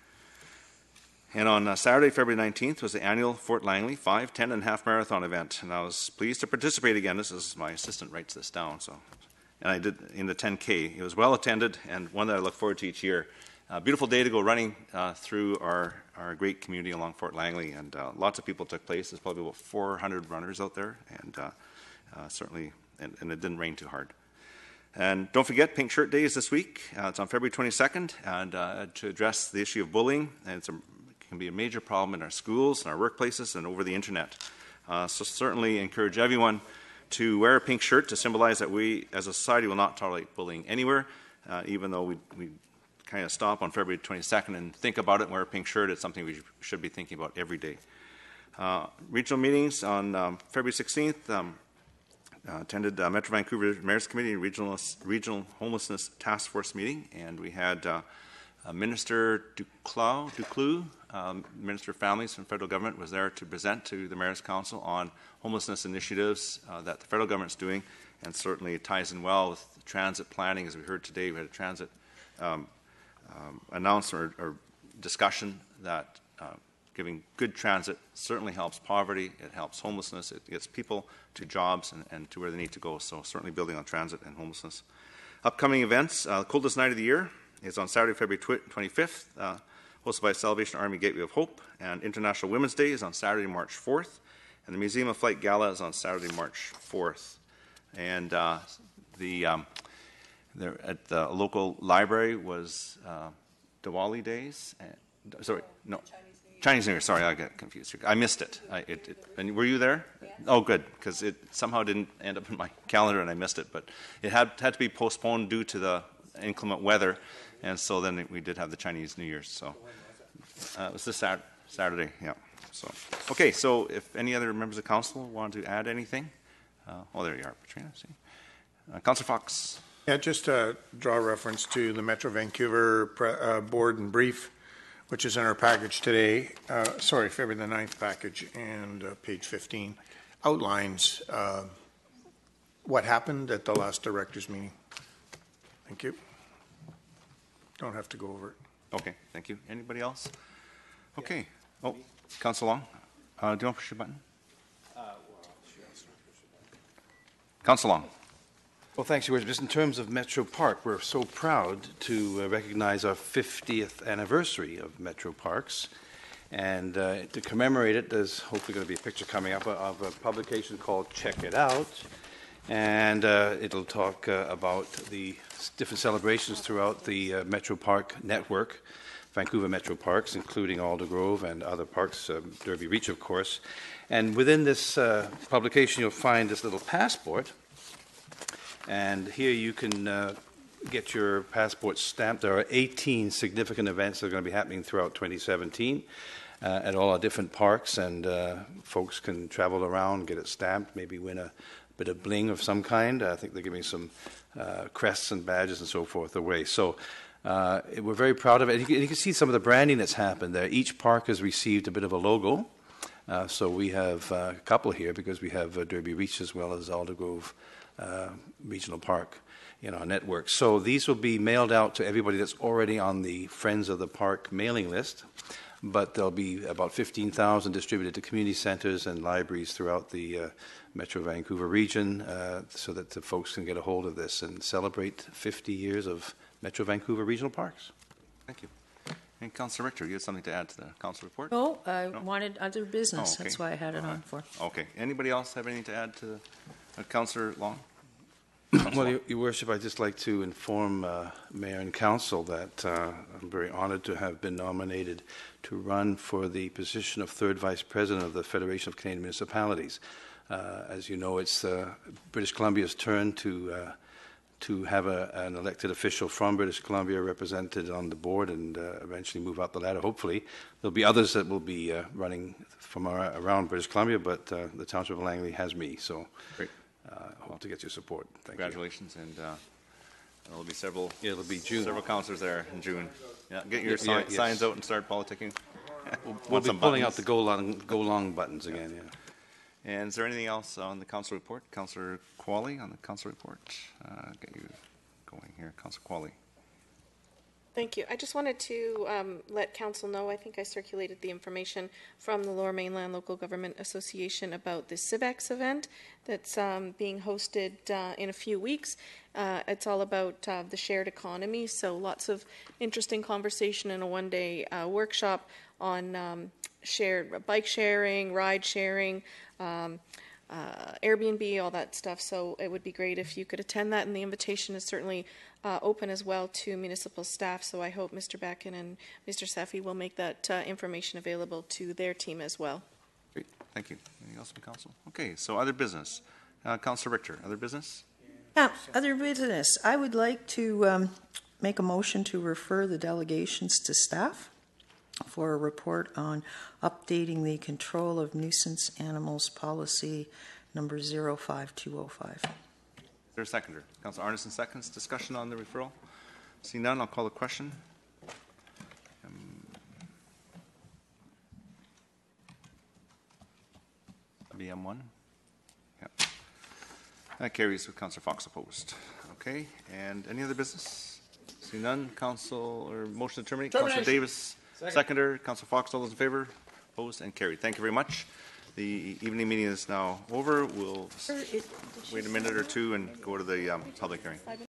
And on Saturday, February 19th, was the annual Fort Langley 5, 10, and half marathon event. And I was pleased to participate again. This is my assistant writes this down. And I did in the 10K. It was well attended and one that I look forward to each year. Beautiful day to go running through our great community along Fort Langley. And lots of people took place. There's probably about 400 runners out there. And certainly, and it didn't rain too hard. And don't forget, Pink Shirt Day is this week. It's on February 22nd. And to address the issue of bullying, and it can be a major problem in our schools, in our workplaces, and over the internet. So certainly encourage everyone to wear a pink shirt to symbolize that we, as a society, will not tolerate bullying anywhere, even though we kind of stop on February 22nd and think about it and wear a pink shirt. It's something we should be thinking about every day. Regional meetings on February 16th, attended Metro Vancouver Mayor's Committee and Regional Homelessness Task Force meeting, and we had Minister Duclos, Minister of Families from federal government, was there to present to the Mayor's Council on homelessness initiatives that the federal government's doing, and certainly it ties in well with the transit planning. As we heard today, we had a transit announcement or discussion that giving good transit certainly helps poverty, it helps homelessness, it gets people to jobs and to where they need to go. So certainly building on transit and homelessness. Upcoming events, coldest night of the year is on Saturday, February 25th, hosted by Salvation Army Gateway of Hope, and International Women's Day is on Saturday, March 4th, and the Museum of Flight Gala is on Saturday, March 4th. And there at the local library was Diwali days. Chinese New Year. Sorry, I got confused. I missed it. And were you there? Yeah. Oh, good, because it somehow didn't end up in my calendar and I missed it. But it had to be postponed due to the inclement weather, and so then we did have the Chinese New Year. So it was this Saturday. Yeah. So okay. So if any other members of council want to add anything, there you are, Patrina. See, Councillor Fox. Yeah, just draw reference to the Metro Vancouver board and brief, which is in our package today, February the 9th package, and page 15, outlines what happened at the last directors meeting. Thank you. Don't have to go over it. Okay, thank you. Anybody else? Okay. Oh, Council Long, do you want to push your button? Council Long. Well, thanks, Your Worship. Just in terms of Metro Park, we're so proud to recognize our 50th anniversary of Metro Parks. And to commemorate it, there's hopefully going to be a picture coming up of a publication called Check It Out. And it'll talk about the different celebrations throughout the Metro Park network, Vancouver Metro Parks, including Aldergrove and other parks, Derby Reach, of course. And within this publication, you'll find this little passport. And here you can get your passport stamped. There are 18 significant events that are going to be happening throughout 2017 at all our different parks, and folks can travel around, get it stamped, maybe win a bit of bling of some kind. I think they're giving some crests and badges and so forth away. So we're very proud of it. And you can see some of the branding that's happened there. Each park has received a bit of a logo. So we have a couple here because we have Derby Reach as well as Aldergrove Regional Park in our network. So these will be mailed out to everybody that's already on the Friends of the Park mailing list, but there'll be about 15,000 distributed to community centers and libraries throughout the Metro Vancouver region so that the folks can get a hold of this and celebrate 50 years of Metro Vancouver Regional Parks. Thank you. And Councillor Richter, you have something to add to the council report? No, I wanted other business. Oh, okay. That's why I had it on for. Okay. Anybody else have anything to add to Councillor Long? Well, Your Worship, I'd just like to inform Mayor and Council that I'm very honored to have been nominated to run for the position of third Vice President of the Federation of Canadian Municipalities. As you know, it's British Columbia's turn to have an elected official from British Columbia represented on the board and eventually move up the ladder, hopefully. There'll be others that will be running from around British Columbia, but the Township of Langley has me, so great. Hope to get your support. Congratulations, and there'll be several. It'll be June. Several councillors there in June. Yeah, get your signs out and start politicking. We'll be pulling out the go long buttons again. Yeah. And is there anything else on the council report? Councillor Qualley on the council report. Get you going here, Councillor Qualley. Thank you. I just wanted to let Council know, I think I circulated the information from the Lower Mainland Local Government Association about the CIVEX event that's being hosted in a few weeks. It's all about the shared economy, so lots of interesting conversation in a one-day workshop on shared bike sharing, ride sharing, Airbnb, all that stuff. So it would be great if you could attend that, and the invitation is certainly open as well to municipal staff. So I hope Mr. Becken and Mr. Seffi will make that information available to their team as well. Great, thank you. Anything else from council? Okay, so other business. Councillor Richter, other business? Yeah, other business. I would like to make a motion to refer the delegations to staff for a report on updating the control of nuisance animals policy number 05205. Is there a seconder? Councillor Arneson seconds. Discussion on the referral? See none, I'll call the question. BM1? Yeah. That carries with Councillor Fox opposed. Okay, and any other business? See none, council or motion to terminate? Councillor Davis, seconder. Councillor Fox, all those in favor? Opposed and carried. Thank you very much. The evening meeting is now over. We'll wait a minute or two and go to the public hearing.